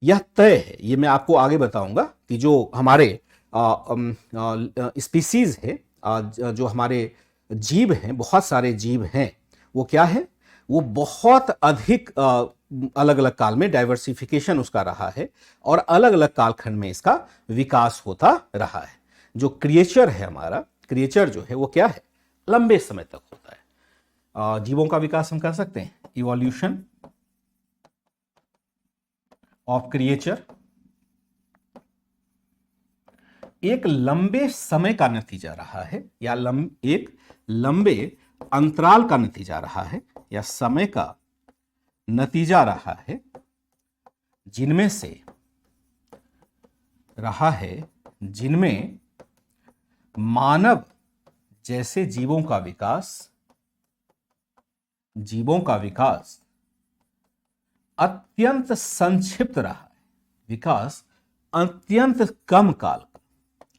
यह तय है। ये मैं आपको आगे बताऊंगा कि जो हमारे स्पीसीज है, जो हमारे जीव हैं, बहुत सारे जीव हैं, वो क्या है, वो बहुत अधिक अलग अलग काल में डाइवर्सिफिकेशन उसका रहा है और अलग अलग कालखंड में इसका विकास होता रहा है। जो क्रिएचर है हमारा, क्रिएचर जो है वो क्या है, लंबे समय तक होता है। जीवों का विकास हम कह सकते हैं इवोल्यूशन ऑफ क्रिएचर एक लंबे समय का नतीजा रहा है, या एक लंबे अंतराल का नतीजा रहा है, या समय का नतीजा रहा है, जिनमें से रहा है जिनमें मानव जैसे जीवों का विकास अत्यंत संक्षिप्त रहा है। विकास अत्यंत कम काल का,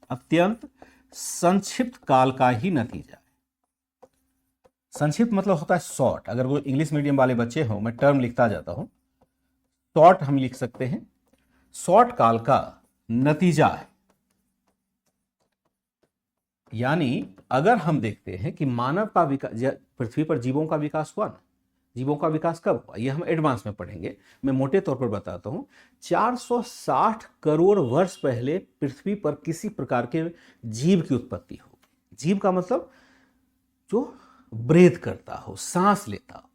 अत्यंत संक्षिप्त काल का ही नतीजा है। संक्षिप्त मतलब होता है शॉर्ट। अगर वो इंग्लिश मीडियम वाले बच्चे हो, मैं टर्म लिखता जाता हूं, शॉर्ट हम लिख सकते हैं, शॉर्ट काल का नतीजा है। यानी अगर हम देखते हैं कि मानव का विकास, पृथ्वी पर जीवों का विकास हुआ ना, जीवों का विकास कब हुआ, ये हम एडवांस में पढ़ेंगे। मैं मोटे तौर पर बताता हूँ। 460 करोड़ वर्ष पहले पृथ्वी पर किसी प्रकार के जीव की उत्पत्ति होगी। जीव का मतलब जो ब्रीथ करता हो, सांस लेता हो।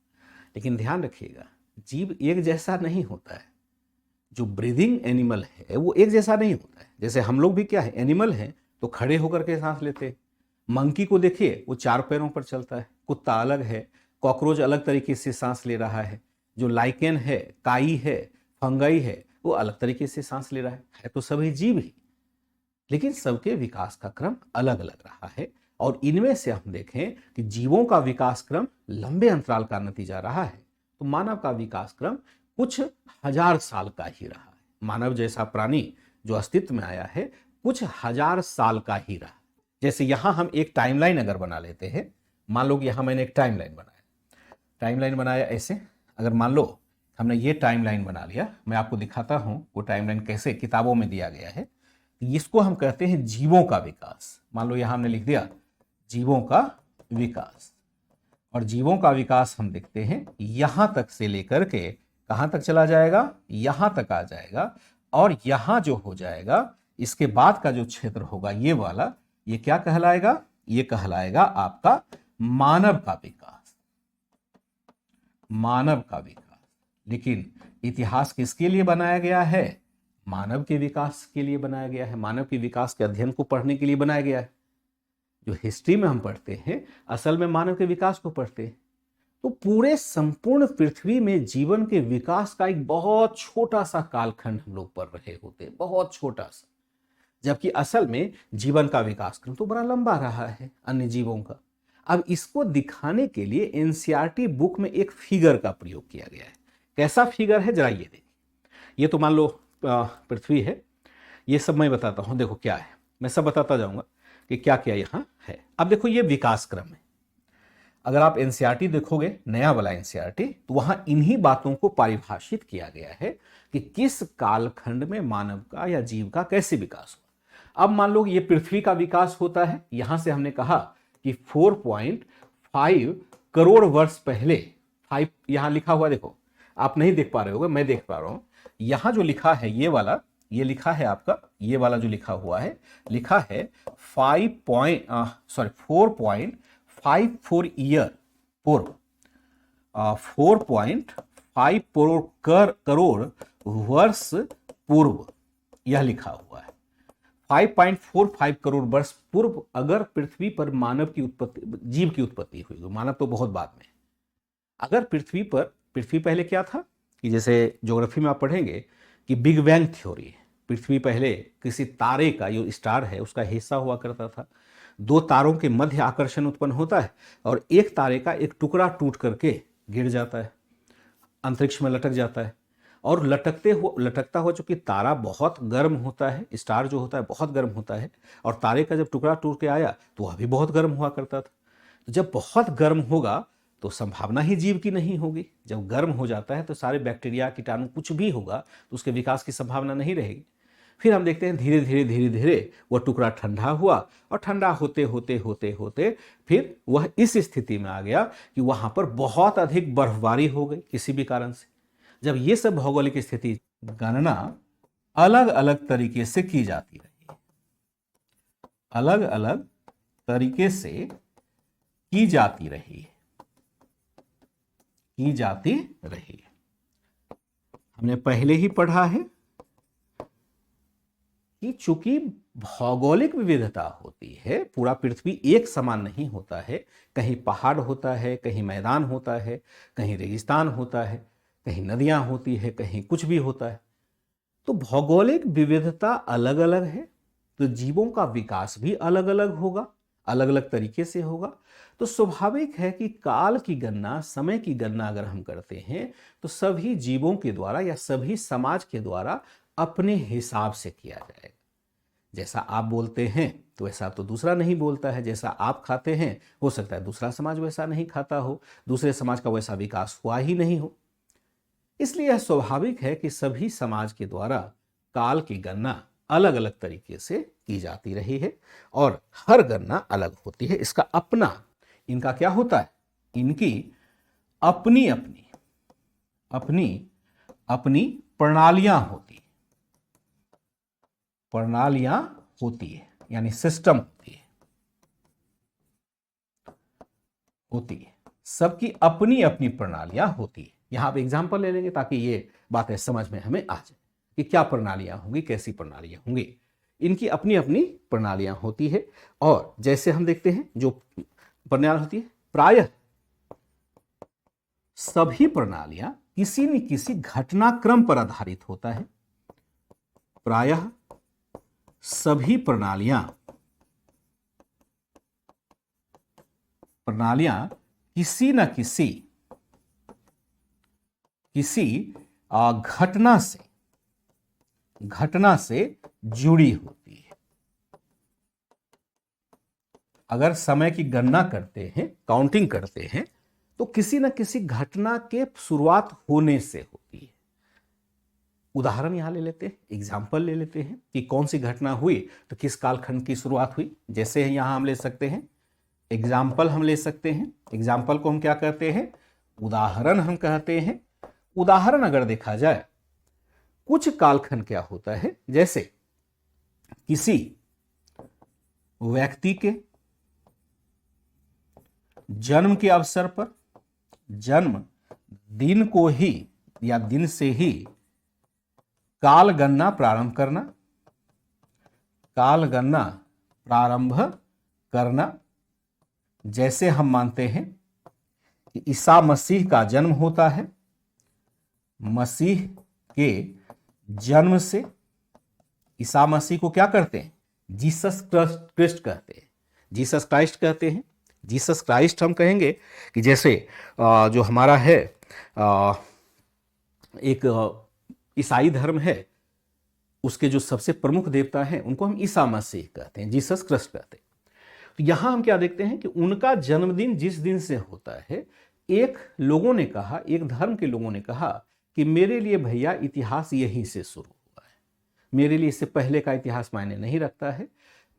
लेकिन ध्यान रखिएगा, जीव एक जैसा नहीं होता है। जो ब्रीदिंग एनिमल है वो एक जैसा नहीं होता है। जैसे हम लोग भी क्या है, एनिमल हैं, तो खड़े होकर के सांस लेते हैं। मंकी को देखिए, वो 4 पैरों पर चलता है। कुत्ता अलग है, कॉकरोच अलग तरीके से सांस ले रहा है। जो लाइकेन है, काई है, फंगाई है, वो अलग तरीके से सांस ले रहा है तो सभी जीव ही, लेकिन सबके विकास का क्रम अलग अलग रहा है। और इनमें से हम देखें कि जीवों का विकास क्रम लंबे अंतराल का नतीजा रहा है, तो मानव का विकास क्रम कुछ हजार साल का ही रहा है। मानव जैसा प्राणी जो अस्तित्व में आया है कुछ हजार साल का ही रहा। जैसे यहां हम एक टाइमलाइन अगर बना लेते हैं, मान लो कि यहां मैंने एक टाइमलाइन बनाया ऐसे। अगर मान लो हमने ये टाइमलाइन बना लिया, मैं आपको दिखाता हूं वो टाइमलाइन कैसे किताबों में दिया गया है। इसको हम कहते हैं जीवों का विकास। मान लो यहां हमने लिख दिया जीवों का विकास, और जीवों का विकास हम देखते हैं यहां तक से लेकर के कहां तक चला जाएगा, यहां तक आ जाएगा। और यहां जो हो जाएगा, इसके बाद का जो क्षेत्र होगा ये वाला, ये क्या कहलाएगा, ये कहलाएगा आपका मानव का विकास। मानव का विकास। लेकिन इतिहास किसके लिए बनाया गया है, मानव के विकास के लिए बनाया गया है। मानव के विकास के अध्ययन को पढ़ने के लिए बनाया गया है। जो हिस्ट्री में हम पढ़ते हैं असल में मानव के विकास को पढ़ते हैं। तो पूरे संपूर्ण पृथ्वी में जीवन के विकास का एक बहुत छोटा सा कालखंड हम लोग पढ़ रहे होते हैं, बहुत छोटा सा। जबकि असल में जीवन का विकास क्रम तो बड़ा लंबा रहा है अन्य जीवों का। अब इसको दिखाने के लिए एनसीईआरटी बुक में एक फिगर का प्रयोग किया गया है। कैसा फिगर है जरा ये देखिए। ये तो मान लो पृथ्वी है, ये सब मैं बताता हूं। देखो क्या है, मैं सब बताता जाऊंगा कि क्या क्या यहां है। अब देखो ये विकास क्रम है। अगर आप एनसीईआरटी देखोगे, नया वाला एनसीईआरटी, तो वहां इन्हीं बातों को परिभाषित किया गया है कि किस कालखंड में मानव का या जीव का कैसे विकास हुआ। अब मान लो ये पृथ्वी का विकास होता है, यहां से हमने कहा कि 4.5 करोड़ वर्ष पहले, 5 यहां लिखा हुआ देखो, आप नहीं देख पा रहे होगे, मैं देख पा रहा हूं। यहां जो लिखा है ये वाला, ये लिखा है आपका, ये वाला जो लिखा हुआ है, लिखा है 4.54 ईयर पूर्व, 4.5 करोड़ वर्ष पूर्व, यह लिखा हुआ है। 5.45 करोड़ वर्ष पूर्व अगर पृथ्वी पर मानव की उत्पत्ति, जीव की उत्पत्ति हुई, तो मानव तो बहुत बाद में। अगर पृथ्वी पहले क्या था, कि जैसे ज्योग्राफी में आप पढ़ेंगे कि बिग बैंग थ्योरी है। पृथ्वी पहले किसी तारे का, जो स्टार है, उसका हिस्सा हुआ करता था। 2 तारों के मध्य आकर्षण उत्पन्न होता है और एक तारे का एक टुकड़ा टूट करके गिर जाता है, अंतरिक्ष में लटक जाता है। और लटकता हुआ, चूंकि तारा बहुत गर्म होता है, स्टार जो होता है बहुत गर्म होता है, और तारे का जब टुकड़ा टूट के आया तो वह भी बहुत गर्म हुआ करता था। तो जब बहुत गर्म होगा तो संभावना ही जीव की नहीं होगी। जब गर्म हो जाता है तो सारे बैक्टीरिया, कीटाणु, कुछ भी होगा तो उसके विकास की संभावना नहीं रहेगी। फिर हम देखते हैं धीरे धीरे वह टुकड़ा ठंडा हुआ, और ठंडा होते होते फिर वह इस स्थिति में आ गया कि वहां पर बहुत अधिक बर्फबारी हो गई किसी भी कारण से। जब ये सब भौगोलिक स्थिति, गणना अलग अलग तरीके से की जाती रही, अलग अलग तरीके से की जाती रही। हमने पहले ही पढ़ा है कि चूंकि भौगोलिक विविधता होती है, पूरा पृथ्वी एक समान नहीं होता है। कहीं पहाड़ होता है, कहीं मैदान होता है, कहीं रेगिस्तान होता है, कहीं नदियां होती है, कहीं कुछ भी होता है। तो भौगोलिक विविधता अलग अलग है, तो जीवों का विकास भी अलग अलग होगा, अलग अलग तरीके से होगा। तो स्वाभाविक है कि काल की गणना, समय की गणना अगर हम करते हैं तो सभी जीवों के द्वारा या सभी समाज के द्वारा अपने हिसाब से किया जाएगा। जैसा आप बोलते हैं तो वैसा तो दूसरा नहीं बोलता है, जैसा आप खाते हैं हो सकता है दूसरा समाज वैसा नहीं खाता हो, दूसरे समाज का वैसा विकास हुआ ही नहीं हो। इसलिए यह स्वाभाविक है कि सभी समाज के द्वारा काल की गणना अलग अलग तरीके से की जाती रही है, और हर गणना अलग होती है। इसका अपना, इनका क्या होता है, इनकी अपनी अपनी अपनी अपनी प्रणालियां होती है, यानी सिस्टम होती है। सबकी अपनी अपनी प्रणालियां होती है। यहां आप एग्जांपल ले लेंगे ताकि ये बातें समझ में हमें आ जाए कि क्या प्रणालियां होंगी, कैसी प्रणालियां होंगी। इनकी अपनी अपनी प्रणालियां होती है। और जैसे हम देखते हैं जो प्रणाली होती है, प्रायः सभी प्रणालियां किसी न किसी घटनाक्रम पर आधारित होता है। प्रायः सभी प्रणालियां किसी न किसी घटना से जुड़ी होती है। अगर समय की गणना करते हैं, काउंटिंग करते हैं, तो किसी न किसी घटना के शुरुआत होने से होती है। उदाहरण यहां ले लेते हैं, एग्जाम्पल ले लेते हैं कि कौन सी घटना हुई तो किस कालखंड की शुरुआत हुई। जैसे यहां हम ले सकते हैं एग्जाम्पल, हम ले सकते हैं एग्जाम्पल को हम क्या कहते हैं, उदाहरण हम कहते हैं। उदाहरण अगर देखा जाए, कुछ कालखंड क्या होता है, जैसे किसी व्यक्ति के जन्म के अवसर पर, जन्म दिन को ही या दिन से ही काल गणना प्रारंभ करना। जैसे हम मानते हैं कि ईसा मसीह का जन्म होता है, मसीह के जन्म से ईसा मसीह को क्या करते हैं, जीसस क्राइस्ट कहते हैं। जीसस क्राइस्ट कहते हैं। जीसस क्राइस्ट हम कहेंगे कि जैसे जो हमारा है एक ईसाई धर्म है, उसके जो सबसे प्रमुख देवता हैं उनको हम ईसा मसीह कहते हैं, जीसस क्राइस्ट कहते हैं। तो यहां हम क्या देखते हैं कि उनका जन्मदिन जिस दिन से होता है, एक लोगों ने कहा, एक धर्म के लोगों ने कहा कि मेरे लिए भैया इतिहास यहीं से शुरू हुआ है, मेरे लिए इससे पहले का इतिहास मायने नहीं रखता है।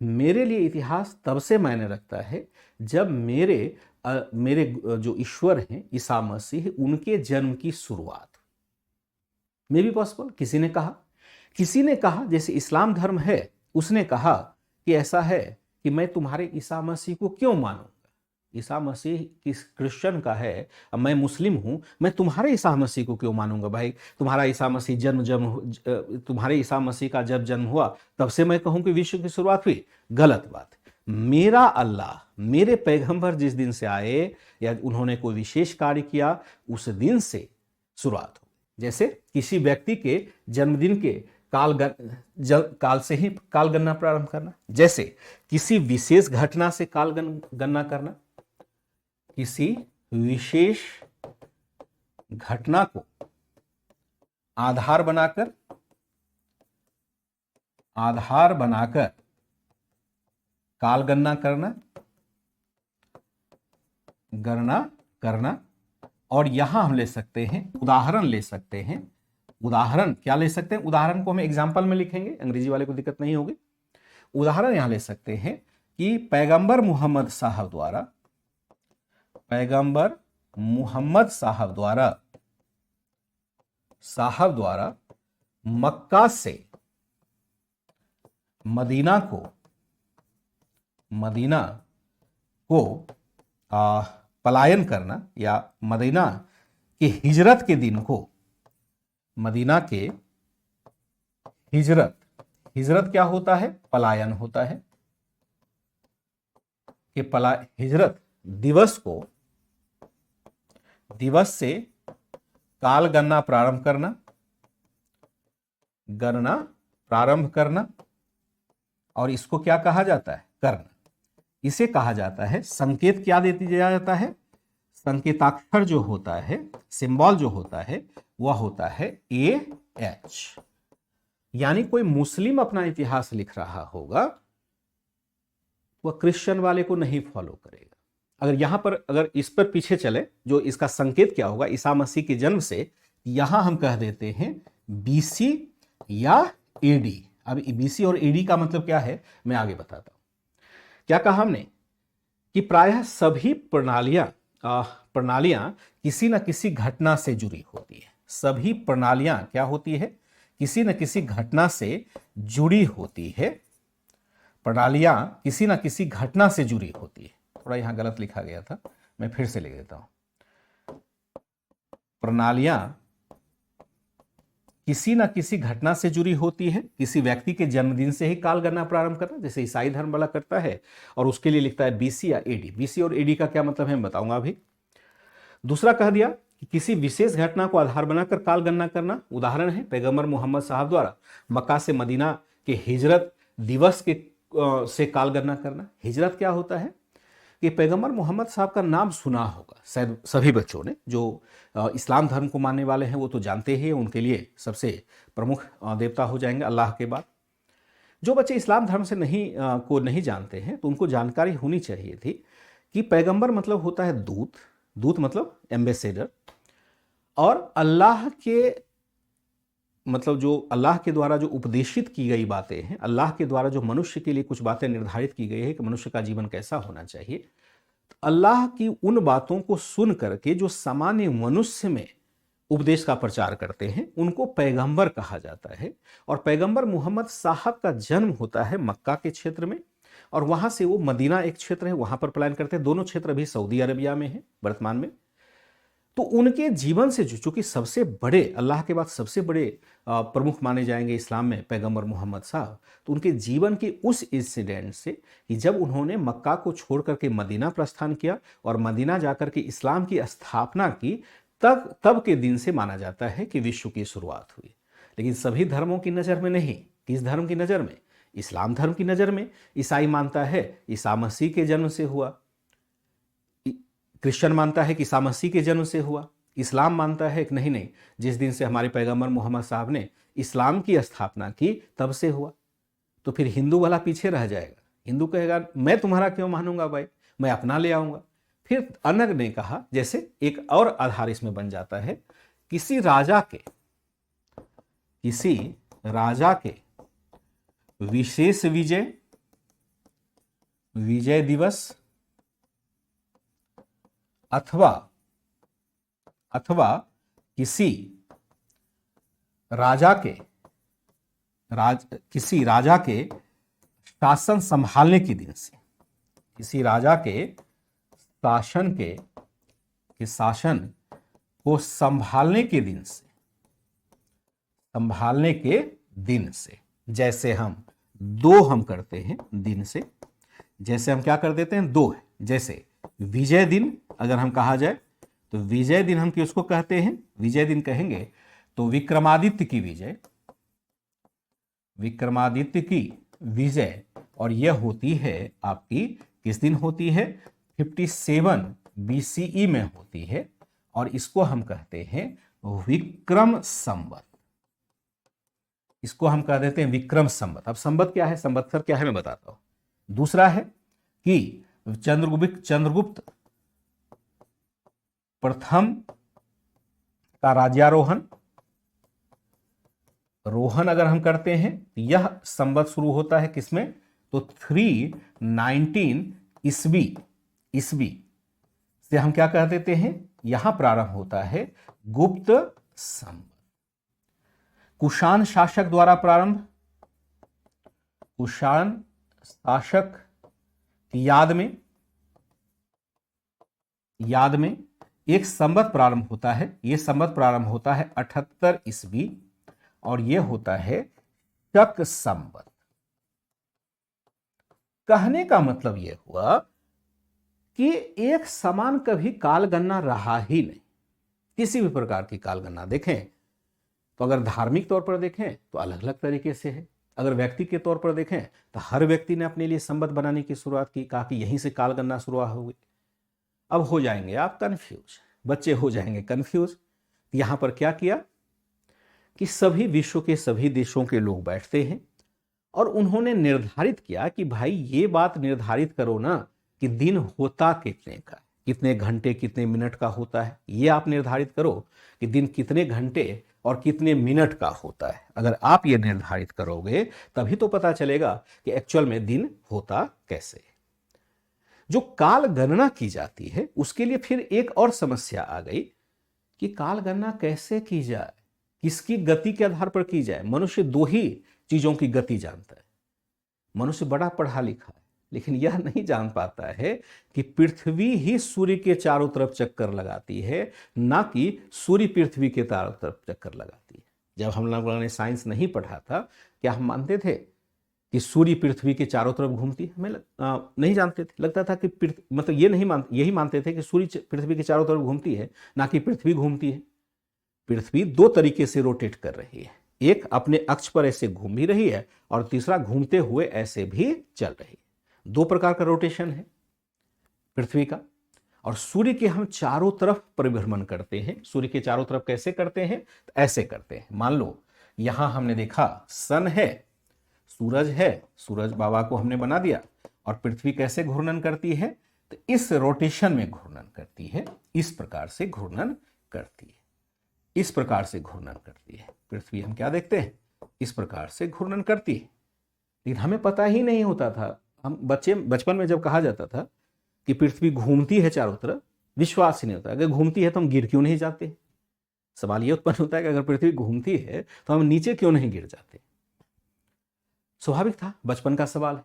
मेरे लिए इतिहास तब से मायने रखता है जब मेरे जो ईश्वर हैं ईसा मसीह, उनके जन्म की शुरुआत। मे बी पॉसिबल, किसी ने कहा जैसे इस्लाम धर्म है, उसने कहा कि ऐसा है कि मैं तुम्हारे ईसा मसीह को क्यों मानूंगा, ईसा मसीह किस क्रिश्चियन का है, अब मैं मुस्लिम हूं, मैं तुम्हारे ईसा मसीह को क्यों मानूंगा भाई। तुम्हारा ईसा मसीह तुम्हारे ईसा मसीह का जब जन्म हुआ तब से मैं कहूं कि विश्व की शुरुआत हुई, गलत बात। मेरा अल्लाह, मेरे पैगंबर जिस दिन से आए या उन्होंने कोई विशेष कार्य किया, उस दिन से शुरुआत हो। जैसे किसी व्यक्ति के जन्मदिन के काल से ही काल गणना प्रारंभ करना। जैसे किसी विशेष घटना से काल गणना करना, किसी विशेष घटना को आधार बनाकर काल गणना करना। और यहां हम ले सकते हैं उदाहरण, ले सकते हैं उदाहरण, क्या ले सकते हैं, उदाहरण को हम एग्जाम्पल में लिखेंगे, अंग्रेजी वाले को दिक्कत नहीं होगी। उदाहरण यहां ले सकते हैं कि पैगंबर मोहम्मद साहब द्वारा मक्का से मदीना को पलायन करना, या मदीना के हिजरत के दिन को, मदीना के हिजरत क्या होता है, पलायन होता है, कि हिजरत दिवस से काल गणना प्रारंभ करना। और इसको क्या कहा जाता है, करना। इसे कहा जाता है, संकेत क्या देती जाता है, संकेताक्षर जो होता है, सिंबल जो होता है, वह होता है AH। यानी कोई मुस्लिम अपना इतिहास लिख रहा होगा, वह क्रिश्चियन वाले को नहीं फॉलो करेगा। अगर इस पर पीछे चले, जो इसका संकेत क्या होगा, ईसा मसीह के जन्म से, यहां हम कह देते हैं BC या AD। अब BC और AD का मतलब क्या है, मैं आगे बताता हूं। क्या कहा हमने कि प्रायः सभी प्रणालियां प्रणालियां किसी न किसी घटना से जुड़ी होती है। सभी प्रणालियां क्या होती है? किसी न किसी घटना से जुड़ी होती है। प्रणालियां किसी न किसी घटना से जुड़ी होती है। थोड़ा यहां गलत लिखा गया था, मैं फिर से लिख देता हूं। प्रणालियां किसी न किसी घटना से जुड़ी होती है। किसी व्यक्ति के जन्मदिन से ही काल गणना प्रारंभ करना, जैसे ईसाई धर्म वाला करता है, और उसके लिए लिखता है बीसी या एडी। बीसी और एडी का क्या मतलब है मैं बताऊंगा अभी। दूसरा कह दिया कि किसी विशेष घटना को आधार बनाकर काल गणना करना। उदाहरण है पैगंबर मोहम्मद साहब द्वारा मक्का से मदीना के हिजरत दिवस के से काल गणना करना। हिजरत क्या होता है कि पैगंबर मोहम्मद साहब का नाम सुना होगा शायद सभी बच्चों ने, जो इस्लाम धर्म को मानने वाले हैं वो तो जानते ही हैं, उनके लिए सबसे प्रमुख देवता हो जाएंगे अल्लाह के बाद। जो बच्चे इस्लाम धर्म से नहीं जानते हैं तो उनको जानकारी होनी चाहिए थी कि पैगंबर मतलब होता है दूत, दूत मतलब एम्बेसडर, और अल्लाह के मतलब जो अल्लाह के द्वारा जो उपदेशित की गई बातें हैं, अल्लाह के द्वारा जो मनुष्य के लिए कुछ बातें निर्धारित की गई है कि मनुष्य का जीवन कैसा होना चाहिए, तो अल्लाह की उन बातों को सुन करके जो सामान्य मनुष्य में उपदेश का प्रचार करते हैं उनको पैगंबर कहा जाता है। और पैगंबर मोहम्मद साहब का जन्म होता है मक्का के क्षेत्र में, और वहां से वो मदीना एक क्षेत्र है वहां पर पलायन करते हैं। दोनों क्षेत्र अभी सऊदी अरबिया में है वर्तमान में। तो उनके जीवन से चूंकि सबसे बड़े अल्लाह के बाद सबसे बड़े प्रमुख माने जाएंगे इस्लाम में पैगंबर मोहम्मद साहब, तो उनके जीवन के उस इंसिडेंट से कि जब उन्होंने मक्का को छोड़ करके मदीना प्रस्थान किया और मदीना जाकर के इस्लाम की स्थापना की, तब के दिन से माना जाता है कि विश्व की शुरुआत हुई। लेकिन सभी धर्मों की नज़र में नहीं। किस धर्म की नज़र में? इस्लाम धर्म की नज़र में। ईसाई मानता है ईसा मसीह के जन्म से हुआ, क्रिश्चियन मानता है कि ईसा मसीह के जन्म से हुआ, इस्लाम मानता है कि नहीं, जिस दिन से हमारे पैगंबर मोहम्मद साहब ने इस्लाम की स्थापना की तब से हुआ। तो फिर हिंदू वाला पीछे रह जाएगा। हिंदू कहेगा मैं तुम्हारा क्यों मानूंगा भाई, मैं अपना ले आऊंगा। फिर अनग ने कहा, जैसे एक और आधार इसमें बन जाता है, किसी राजा के विशेष विजय दिवस अथवा किसी राजा के शासन संभालने के दिन से, किसी राजा के शासन को संभालने के दिन से, जैसे हम करते हैं दिन से, जैसे हम क्या कर देते हैं दो है। जैसे विजय दिन अगर हम कहा जाए तो विजय दिन हम किसको कहते हैं? विजय दिन कहेंगे तो विक्रमादित्य की विजय, और यह होती है आपकी किस दिन होती है? 57 BCE में होती है, और इसको हम कहते हैं विक्रम संवत। इसको हम कह देते हैं विक्रम संवत। अब संवत क्या है, संवत्सर क्या है मैं बताता हूं। दूसरा है कि चंद्रगुप्त प्रथम का राज्यारोहण अगर हम करते हैं तो यह संवत शुरू होता है किसमें? तो 319 ईस्वी से हम क्या कह देते हैं, यहां प्रारंभ होता है गुप्त संवत। कुषाण शासक द्वारा प्रारंभ, कुषाण शासक की याद में एक संवत प्रारंभ होता है। यह संवत प्रारंभ होता है 78 ईस्वी, और यह होता है शक संवत। कहने का मतलब यह हुआ कि एक समान कभी काल गणना रहा ही नहीं। किसी भी प्रकार की काल गणना देखें तो अगर धार्मिक तौर पर देखें तो अलग अलग तरीके से है, अगर व्यक्ति के तौर पर देखें तो हर व्यक्ति ने अपने लिए संवत बनाने की शुरुआत की, कहा कि यहीं से काल गणना शुरुआत हुई। अब हो जाएंगे आप कंफ्यूज, बच्चे हो जाएंगे कंफ्यूज। यहां पर क्या किया कि सभी विश्व के सभी देशों के लोग बैठते हैं और उन्होंने निर्धारित किया कि भाई ये बात निर्धारित करो ना कि दिन होता कितने का, कितने घंटे कितने मिनट का होता है। ये आप निर्धारित करो कि दिन कितने घंटे और कितने मिनट का होता है। अगर आप ये निर्धारित करोगे तभी तो पता चलेगा कि एक्चुअल में दिन होता कैसे। जो काल गणना की जाती है उसके लिए फिर एक और समस्या आ गई कि काल गणना कैसे की जाए, किसकी गति के आधार पर की जाए। मनुष्य दो ही चीजों की गति जानता है। मनुष्य बड़ा पढ़ा लिखा है, लेकिन यह नहीं जान पाता है कि पृथ्वी ही सूर्य के चारों तरफ चक्कर लगाती है, ना कि सूर्य पृथ्वी के चारों तरफ चक्कर लगाती है। जब हम लोगों ने साइंस नहीं पढ़ा था, क्या हम मानते थे कि सूर्य पृथ्वी के चारों तरफ घूमती है? हमें नहीं जानते थे। लगता था कि मतलब यही मानते थे कि सूर्य पृथ्वी के चारों तरफ घूमती है, ना कि पृथ्वी घूमती है। पृथ्वी दो तरीके से रोटेट कर रही है, एक अपने अक्ष पर ऐसे घूम भी रही है और तीसरा घूमते हुए ऐसे भी चल रही है। दो प्रकार का रोटेशन है पृथ्वी का। और सूर्य के हम चारों तरफ परिभ्रमण करते हैं। सूर्य के चारों तरफ कैसे करते हैं? तो ऐसे करते हैं। मान लो यहां हमने देखा सन है, सूरज है, सूरज बाबा को हमने बना दिया, और पृथ्वी कैसे घूर्णन करती है? तो इस रोटेशन में घूर्णन करती है, इस प्रकार से घूर्णन करती है, इस प्रकार से घूर्णन करती है। पृथ्वी हम क्या देखते हैं? इस प्रकार से घूर्णन करती है। लेकिन हमें पता ही नहीं होता था। हम बचपन में जब कहा जाता था कि पृथ्वी घूमती है चारों तरफ, विश्वास ही नहीं होता। अगर घूमती है तो हम गिर क्यों नहीं जाते? सवाल यह उत्पन्न होता है कि अगर पृथ्वी घूमती है तो हम नीचे क्यों नहीं गिर जाते? स्वाभाविक था, बचपन का सवाल है।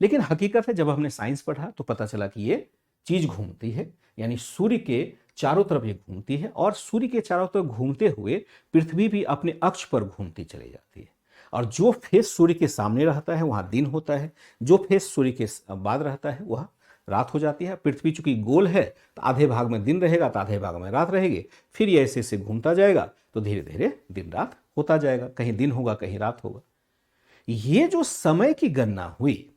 लेकिन हकीकत है, जब हमने साइंस पढ़ा तो पता चला कि ये चीज घूमती है, यानी सूर्य के चारों तरफ ये घूमती है, और सूर्य के चारों तरफ घूमते हुए पृथ्वी भी अपने अक्ष पर घूमती चली जाती है। और जो फेस सूर्य के सामने रहता है वहां दिन होता है, जो फेस सूर्य के बाद रहता है वह रात हो जाती है। पृथ्वी चूंकि गोल है तो आधे भाग में दिन रहेगा तो आधे भाग में रात रहेगी। फिर ये ऐसे ऐसे घूमता जाएगा तो धीरे धीरे दिन रात होता जाएगा, कहीं दिन होगा कहीं रात होगा। ये जो समय की गणना हुई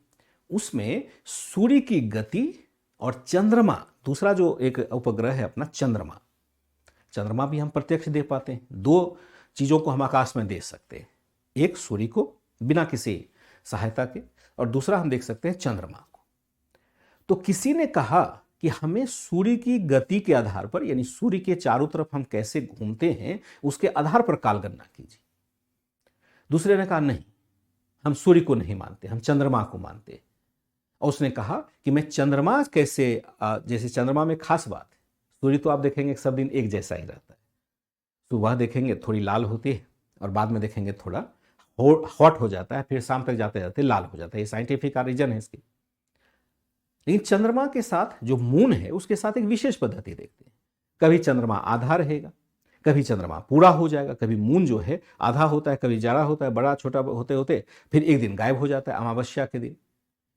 उसमें सूर्य की गति और चंद्रमा, दूसरा जो एक उपग्रह है अपना चंद्रमा, चंद्रमा भी हम प्रत्यक्ष देख पाते हैं। दो चीजों को हम आकाश में देख सकते हैं, एक सूर्य को बिना किसी सहायता के, और दूसरा हम देख सकते हैं चंद्रमा को। तो किसी ने कहा कि हमें सूर्य की गति के आधार पर, यानी सूर्य के चारों तरफ हम कैसे घूमते हैं उसके आधार पर काल गणना कीजिए। दूसरे ने कहा नहीं, हम सूर्य को नहीं मानते, हम चंद्रमा को मानते हैं। और उसने कहा कि मैं चंद्रमा कैसे, जैसे चंद्रमा में खास बात है, सूर्य तो आप देखेंगे सब दिन एक जैसा ही रहता है। सुबह देखेंगे थोड़ी लाल होती है और बाद में देखेंगे थोड़ा हॉट हो जाता है, फिर शाम तक जाते जाते लाल हो जाता है। ये साइंटिफिक रीजन है इसकी। लेकिन चंद्रमा के साथ जो मून है उसके साथ एक विशेष पद्धति देखते हैं। कभी चंद्रमा आधा रहेगा, कभी चंद्रमा पूरा हो जाएगा, कभी मून जो है आधा होता है, कभी ज्यादा होता है, बड़ा छोटा होते होते फिर एक दिन गायब हो जाता है अमावस्या के दिन,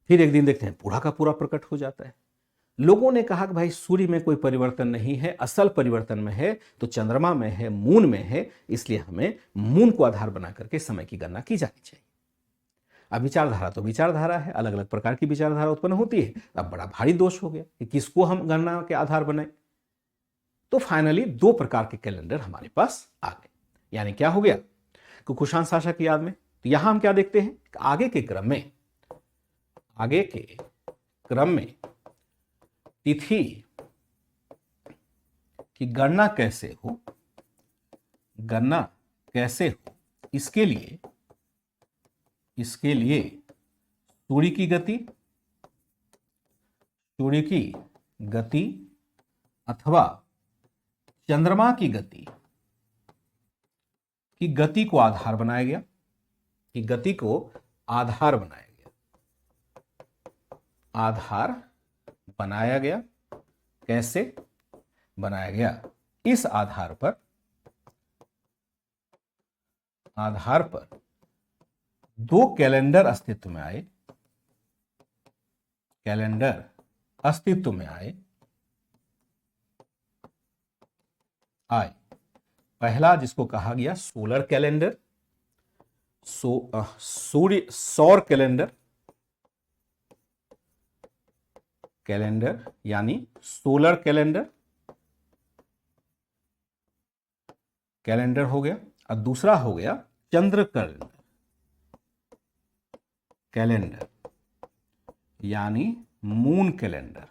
फिर एक दिन देखते हैं पूरा का पूरा प्रकट हो जाता है। लोगों ने कहा कि भाई सूर्य में कोई परिवर्तन नहीं है, असल परिवर्तन में है तो चंद्रमा में है, मून में है, इसलिए हमें मून को आधार बना करके समय की गणना की जानी चाहिए। अब विचारधारा तो विचारधारा है, अलग अलग प्रकार की विचारधारा उत्पन्न होती है। अब बड़ा भारी दोष हो गया कि किसको हम गणना के आधार बनाए। तो फाइनली दो प्रकार के कैलेंडर हमारे पास आ गए। यानी क्या हो गया कि कुषाण शासक की याद में, तो यहां हम क्या देखते हैं, आगे के क्रम में तिथि की गणना कैसे हो, इसके लिए सूर्य की गति अथवा चंद्रमा की गति को आधार बनाया गया, कैसे बनाया गया? इस आधार पर दो कैलेंडर अस्तित्व में आए। पहला जिसको कहा गया सोलर कैलेंडर, सौर कैलेंडर यानी सोलर कैलेंडर हो गया, और दूसरा हो गया चंद्र कैलेंडर यानी मून कैलेंडर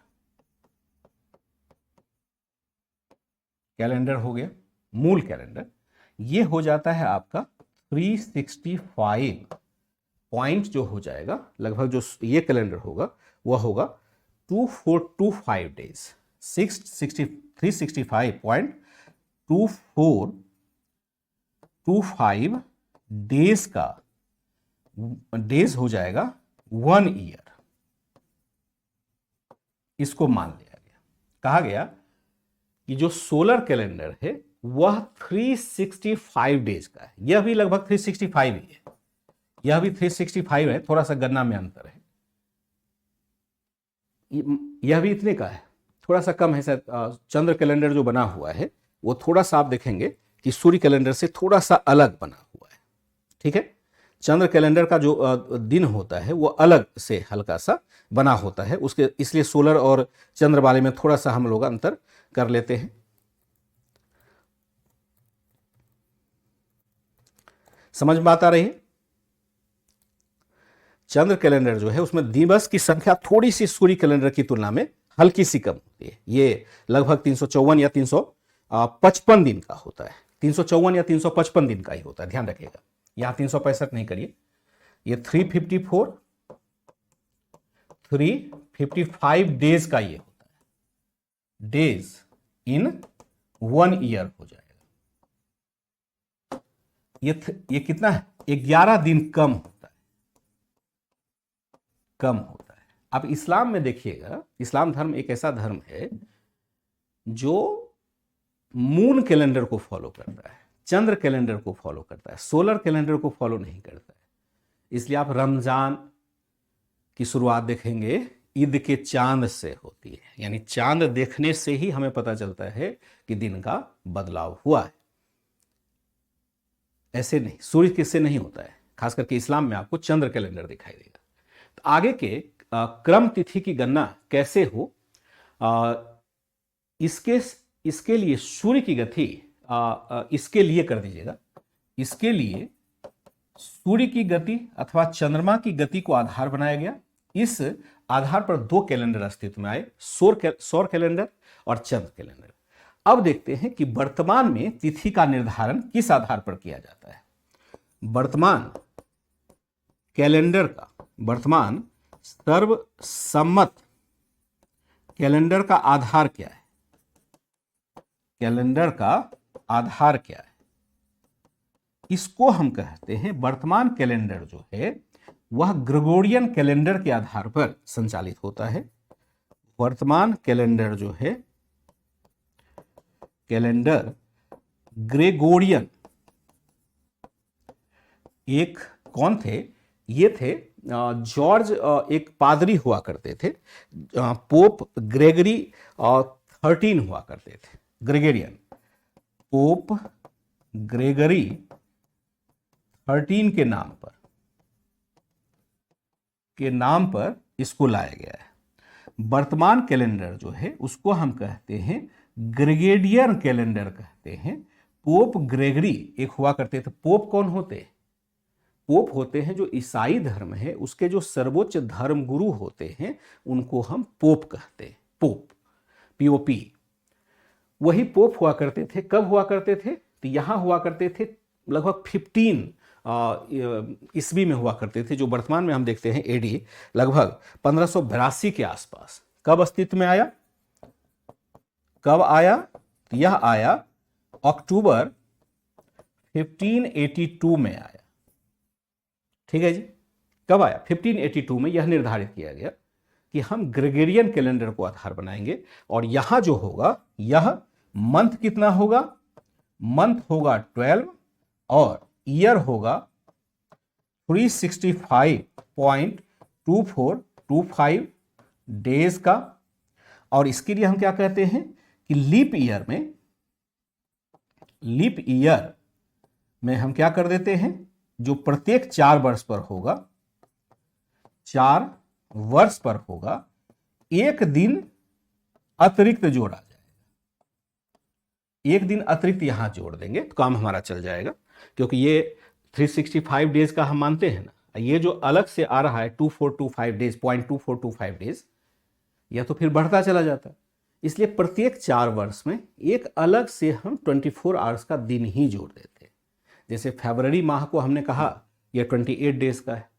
हो गया। मूल कैलेंडर ये हो जाता है आपका 365 पॉइंट जो हो जाएगा, लगभग जो ये कैलेंडर होगा वह होगा 2425 डेज, 365.2425 डेज का डेज हो जाएगा 1 ईयर। इसको मान लिया गया, कहा गया कि जो सोलर कैलेंडर है वह 365 डेज का है। यह भी लगभग 365 ही है, यह भी 365 है, थोड़ा सा गणना में अंतर है। यह भी इतने का है, थोड़ा सा कम है शायद। चंद्र कैलेंडर जो बना हुआ है वो थोड़ा सा आप देखेंगे कि सूर्य कैलेंडर से थोड़ा सा अलग बना हुआ है, ठीक है। चंद्र कैलेंडर का जो दिन होता है वो अलग से हल्का सा बना होता है, उसके इसलिए सोलर और चंद्र वाले में थोड़ा सा हम लोग अंतर कर लेते हैं। समझ में बात आ रही है? चंद्र कैलेंडर जो है उसमें दिवस की संख्या थोड़ी सी सूर्य कैलेंडर की तुलना में हल्की सी कम होती है। ये लगभग 354 या 355 दिन का होता है, 354 या 355 दिन का ही होता है, ध्यान रखिएगा। यहां 365 नहीं करिए, ये 355 डेज का ये होता है, डेज इन 1 ईयर हो जाएगा। ये कितना है? 11 दिन कम होता है, कम होता है। अब इस्लाम में देखिएगा, इस्लाम धर्म एक ऐसा धर्म है जो मून कैलेंडर को फॉलो करता है, चंद्र कैलेंडर को फॉलो करता है, सोलर कैलेंडर को फॉलो नहीं करता है। इसलिए आप रमजान की शुरुआत देखेंगे ईद के चांद से होती है, यानी चांद देखने से ही हमें पता चलता है कि दिन का बदलाव हुआ है। ऐसे नहीं, सूर्य किससे नहीं होता है। खास करके इस्लाम में आपको चंद्र कैलेंडर दिखाई देगा। तो आगे के क्रम तिथि की गणना कैसे हो, इसके लिए सूर्य की गति इसके लिए कर दीजिएगा। इसके लिए सूर्य की गति अथवा चंद्रमा की गति को आधार बनाया गया। इस आधार पर 2 कैलेंडर अस्तित्व में आए, सौर कैलेंडर और चंद्र कैलेंडर। अब देखते हैं कि वर्तमान में तिथि का निर्धारण किस आधार पर किया जाता है। वर्तमान कैलेंडर का, वर्तमान सर्वसम्मत कैलेंडर का आधार क्या है? कैलेंडर का आधार क्या है? इसको हम कहते हैं, वर्तमान कैलेंडर जो है वह ग्रेगोरियन कैलेंडर के आधार पर संचालित होता है। वर्तमान कैलेंडर जो है, कैलेंडर ग्रेगोरियन, एक कौन थे? ये थे जॉर्ज, एक पादरी हुआ करते थे, पोप ग्रेगरी 13 हुआ करते थे, ग्रेगोरियन। पोप ग्रेगरी 13 के नाम पर इसको लाया गया है। वर्तमान कैलेंडर जो है उसको हम कहते हैं ग्रेगोरियन कैलेंडर कहते हैं। पोप ग्रेगरी एक हुआ करते थे। पोप कौन होते हैं? पोप होते हैं जो ईसाई धर्म है उसके जो सर्वोच्च धर्म गुरु होते हैं, उनको हम पोप कहते हैं। पोप, POP, वही पोप हुआ करते थे। कब हुआ करते थे? तो यहां हुआ करते थे लगभग 15 ईस्वी में हुआ करते थे, जो वर्तमान में हम देखते हैं AD लगभग 1582 के आसपास। कब अस्तित्व में आया? कब आया? तो यह आया अक्टूबर 1582 में आया। ठीक है जी, कब आया? 1582 में। यह निर्धारित किया गया कि हम ग्रेगोरियन कैलेंडर को आधार बनाएंगे और यहां जो होगा, यह मंथ कितना होगा? मंथ होगा 12 और ईयर होगा 365.2425 डेज का। और इसके लिए हम क्या कहते हैं कि लीप ईयर में हम क्या कर देते हैं, जो प्रत्येक 4 वर्ष पर होगा, 4 वर्ष पर होगा, एक दिन अतिरिक्त जोड़ा जाएगा। एक दिन अतिरिक्त यहां जोड़ देंगे तो काम हमारा चल जाएगा, क्योंकि ये 365 डेज का हम मानते हैं ना। ये जो अलग से आ रहा है 2425 डेज, 0.2425 डेज, यह तो फिर बढ़ता चला जाता है। इसलिए प्रत्येक 4 वर्ष में एक अलग से हम 24 आवर्स का दिन ही जोड़ देते हैं। जैसे फरवरी माह को हमने कहा यह 28 डेज का है,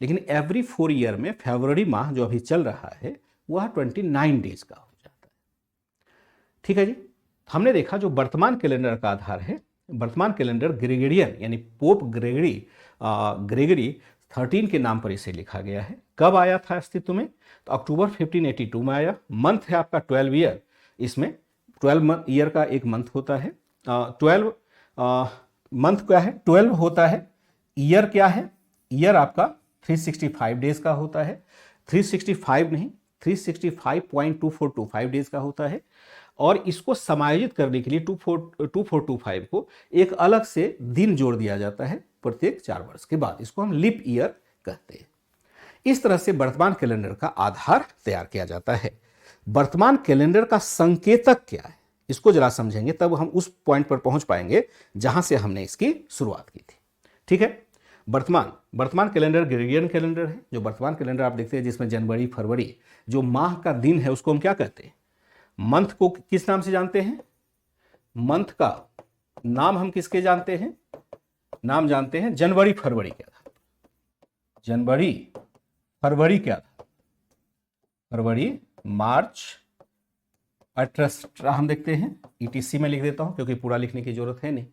लेकिन एवरी 4 ईयर में फरवरी माह जो अभी चल रहा है वह 29 डेज का हो जाता है। ठीक है जी। हमने देखा जो वर्तमान कैलेंडर का आधार है, वर्तमान कैलेंडर ग्रेगोरियन यानी पोप ग्रेगरी 13 के नाम पर इसे लिखा गया है। कब आया था अस्तित्व में? तो अक्टूबर 1582 में आया। मंथ है आपका 12 ईयर, इसमें 12 ईयर का एक मंथ होता है। 12 मंथ क्या है? 12 होता है। ईयर क्या है? ईयर आपका 365 डेज का होता है। 365 नहीं, 365.2425 डेज का होता है। और इसको समायोजित करने के लिए 2425 को एक अलग से दिन जोड़ दिया जाता है प्रत्येक 4 वर्ष के बाद। इसको हम लीप ईयर कहते हैं। इस तरह से वर्तमान कैलेंडर का आधार तैयार किया जाता है। वर्तमान कैलेंडर का संकेतक क्या है, इसको जरा समझेंगे, तब हम उस पॉइंट पर पहुंच पाएंगे जहां से हमने इसकी शुरुआत की थी। ठीक है। वर्तमान कैलेंडर ग्रेगोरियन कैलेंडर है। जो वर्तमान कैलेंडर आप देखते हैं जिसमें जनवरी फरवरी जो माह का दिन है उसको हम क्या कहते हैं? मंथ को किस नाम से जानते हैं? मंथ का नाम हम किसके जानते हैं? नाम जानते हैं जनवरी फरवरी के आधार पर। जनवरी फरवरी के आधार, फरवरी मार्च एक्सेट्रा हम देखते हैं। ETC में लिख देता हूं क्योंकि पूरा लिखने की जरूरत है नहीं।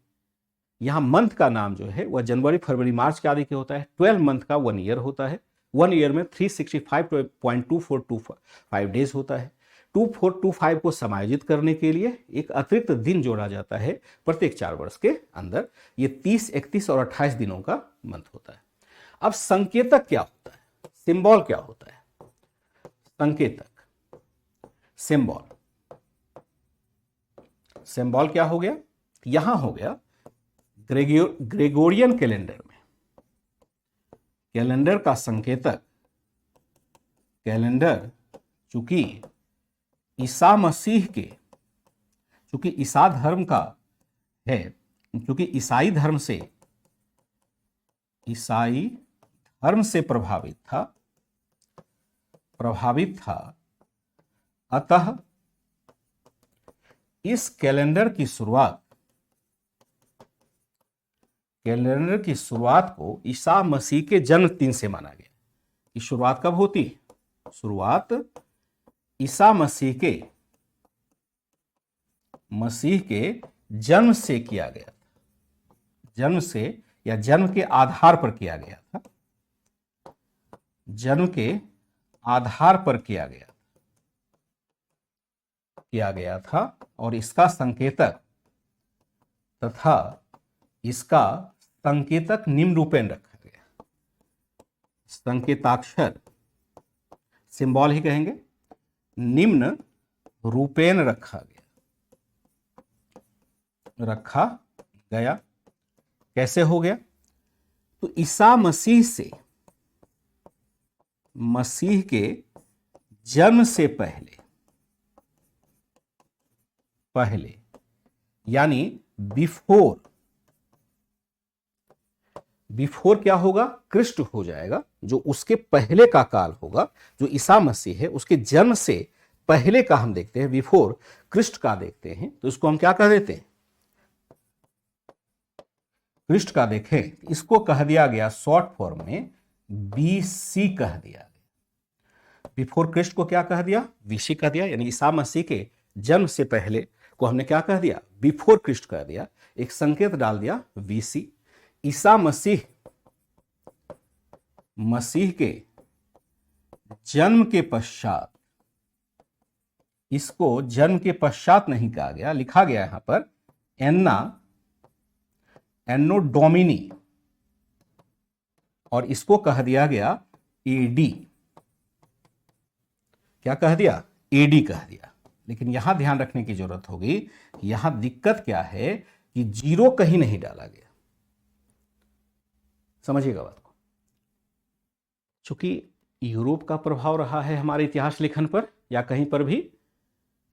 यहां मंथ का नाम जो है वह जनवरी फरवरी मार्च के आदि के होता है। 12 मंथ का 1 ईयर होता है। 1 ईयर में 365.2425 डेज होता है। 2425 को समायोजित करने के लिए एक अतिरिक्त दिन जोड़ा जाता है प्रत्येक 4 वर्ष के अंदर। ये 30, 31 और 28 दिनों का मंथ होता है। अब संकेतक क्या होता है? सिंबल क्या होता है? संकेतक, सिंबल। सिंबल क्या हो गया? यहां हो गया ग्रेगोरियन कैलेंडर में कैलेंडर का संकेतक, कैलेंडर चूंकि ईसा मसीह के, चूंकि ईसा धर्म का है, क्योंकि ईसाई धर्म से प्रभावित था, अतः इस कैलेंडर की शुरुआत को ईसा मसीह के जन्मदिन से माना गया। कि शुरुआत कब होती है? शुरुआत ईसा मसीह के जन्म से किया गया था। जन्म से या जन्म के आधार पर किया गया था। जन्म के आधार पर किया गया था और इसका संकेतक निम्न रूपेण रखा गया। संकेताक्षर, सिंबल ही कहेंगे, निम्न रूपेण रखा गया। कैसे हो गया? तो ईसा मसीह के जन्म से पहले यानी बिफोर क्या होगा? क्रिस्ट हो जाएगा। जो उसके पहले का काल होगा, जो ईसा मसीह है उसके जन्म से पहले का हम देखते हैं, बिफोर क्रिस्ट का देखते हैं, तो इसको हम क्या कह देते हैं? क्रिस्ट का देखें, इसको कह दिया गया शॉर्ट फॉर्म में BC कह दिया गया। बिफोर क्रिस्ट को क्या कह दिया? BC कह दिया। यानी ईसा मसीह के जन्म से पहले को हमने क्या कह दिया? बिफोर क्रिस्ट कह दिया। एक संकेत डाल दिया BC। ईसा मसीह के जन्म के पश्चात, इसको जन्म के पश्चात नहीं कहा गया, लिखा गया यहां पर एन्नो डोमिनी, और इसको कह दिया गया AD। क्या कह दिया? AD कह दिया। लेकिन यहां ध्यान रखने की जरूरत होगी, यहां दिक्कत क्या है कि 0 कहीं नहीं डाला गया। समझिएगा बात को। चूंकि यूरोप का प्रभाव रहा है हमारे इतिहास लेखन पर या कहीं पर भी,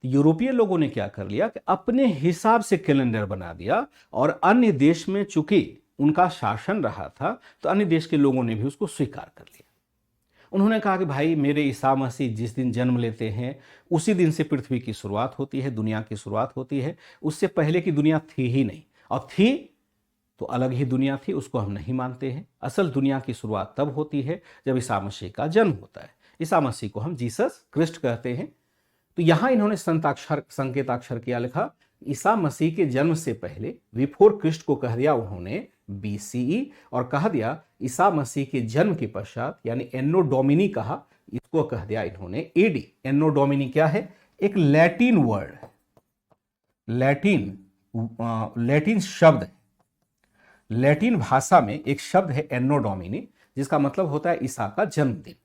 यूरोपीय लोगों ने क्या कर लिया कि अपने हिसाब से कैलेंडर बना दिया, और अन्य देश में चूंकि उनका शासन रहा था तो अन्य देश के लोगों ने भी उसको स्वीकार कर लिया। उन्होंने कहा कि भाई मेरे ईसा मसीह जिस दिन जन्म लेते हैं उसी दिन से पृथ्वी की शुरुआत होती है, दुनिया की शुरुआत होती है। उससे पहले की दुनिया थी ही नहीं, और थी तो अलग ही दुनिया थी, उसको हम नहीं मानते हैं। असल दुनिया की शुरुआत तब होती है जब ईसा मसीह का जन्म होता है। ईसा मसीह को हम जीसस क्रिस्ट कहते हैं। तो यहां इन्होंने संकेताक्षर क्या लिखा, ईसा मसीह के जन्म से पहले बिफोर क्रिस्ट को कह दिया उन्होंने BCE, और कह दिया ईसा मसीह के जन्म के पश्चात यानी एनो डोमिनी कहा, इसको कह दिया इन्होंने AD। एनो डोमिनी क्या है, एक लैटिन वर्ड है, लैटिन शब्द है, लैटिन भाषा में एक शब्द है एनो डोमिनी, जिसका मतलब होता है ईसा का जन्मदिन।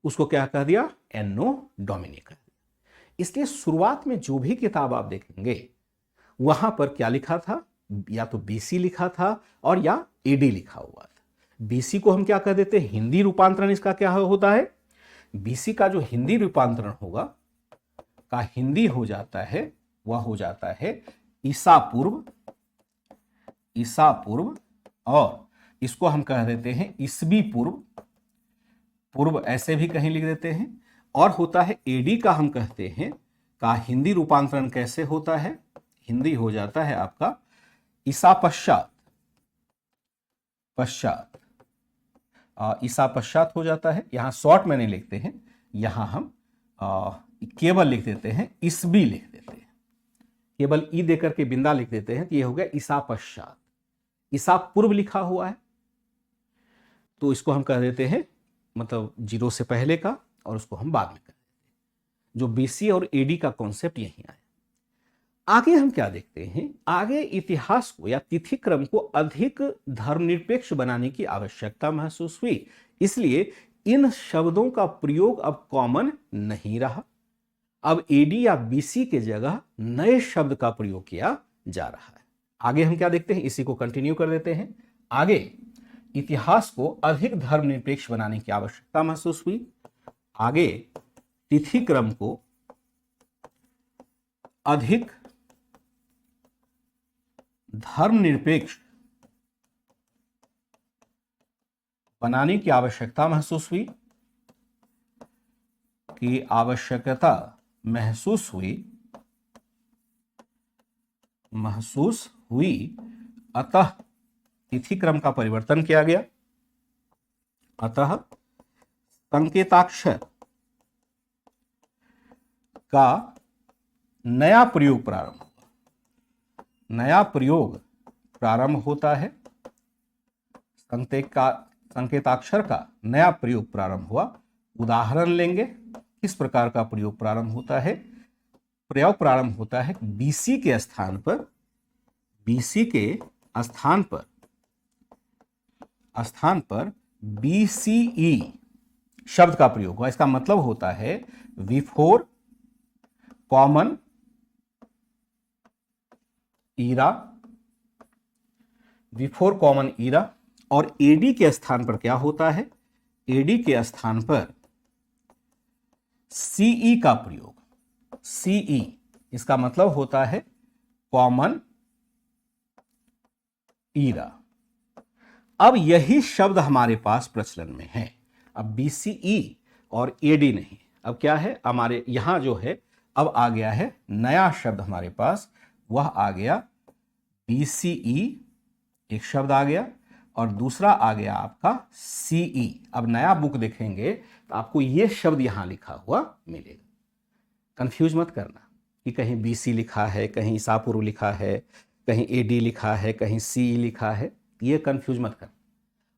उसको क्या कह दिया, एनो डोमिनी कह दिया। इसलिए शुरुआत में जो भी किताब आप देखेंगे वहां पर क्या लिखा था, या तो BC लिखा था और या AD लिखा हुआ था। BC को हम क्या कह देते हैं, हिंदी रूपांतरण इसका क्या होता है, BC का जो हिंदी रूपांतरण होगा का हिंदी हो जाता है, वह हो जाता है ईसा पूर्व, ईसा पूर्व, और इसको हम कह देते हैं ईसवी पूर्व, पूर्व ऐसे भी कहीं लिख देते हैं। और होता है AD का हम कहते हैं का हिंदी रूपांतरण कैसे होता है, हिंदी हो जाता है आपका ईसा पश्चात, ईसा पश्चात हो जाता है। यहां शॉर्ट में नहीं लिखते हैं, यहां हम केवल लिख देते हैं, ईसवी लिख देते हैं, केवल ई देकर के बिंदा लिख देते हैं, तो ये हो गया ईसा पश्चात। ईसा पूर्व लिखा हुआ है तो इसको हम कह देते हैं मतलब 0 से पहले का, और उसको हम बाद में कर देते हैं। जो BC और AD का कॉन्सेप्ट यहीं आया। आगे हम क्या देखते हैं, आगे इतिहास को या तिथि क्रम को अधिक धर्मनिरपेक्ष बनाने की आवश्यकता महसूस हुई, इसलिए इन शब्दों का प्रयोग अब कॉमन नहीं रहा। अब AD या BC के जगह नए शब्द का प्रयोग किया जा रहा है। आगे हम क्या देखते हैं, इसी को कंटिन्यू कर देते हैं। आगे इतिहास को अधिक धर्मनिरपेक्ष बनाने की आवश्यकता महसूस हुई। आगे तिथि क्रम को अधिक धर्मनिरपेक्ष बनाने की आवश्यकता महसूस हुई, महसूस हुई। अतः तिथि क्रम का परिवर्तन किया गया, अतः संकेताक्षर का नया प्रयोग प्रारंभ होता है। संकेताक्षर का नया प्रयोग प्रारंभ हुआ। उदाहरण लेंगे, किस प्रकार का प्रयोग प्रारंभ होता है, प्रयोग प्रारंभ होता है BC के स्थान पर, BCE शब्द का प्रयोग हुआ। इसका मतलब होता है बिफोर कॉमन ईरा, और AD के स्थान पर क्या होता है, AD के स्थान पर CE का प्रयोग, CE इसका मतलब होता है कॉमन ईरा। अब यही शब्द हमारे पास प्रचलन में है। अब BCE और AD नहीं, अब क्या है हमारे यहां जो है, अब आ गया है नया शब्द हमारे पास, वह आ गया BCE, एक शब्द आ गया, और दूसरा आ गया आपका CE। अब नया बुक देखेंगे तो आपको यह शब्द यहां लिखा हुआ मिलेगा। कंफ्यूज मत करना कि कहीं BC लिखा है, कहीं ईसा पूर्व लिखा है, कहीं AD लिखा है, कहीं CE लिखा है, ये कंफ्यूज मत करना।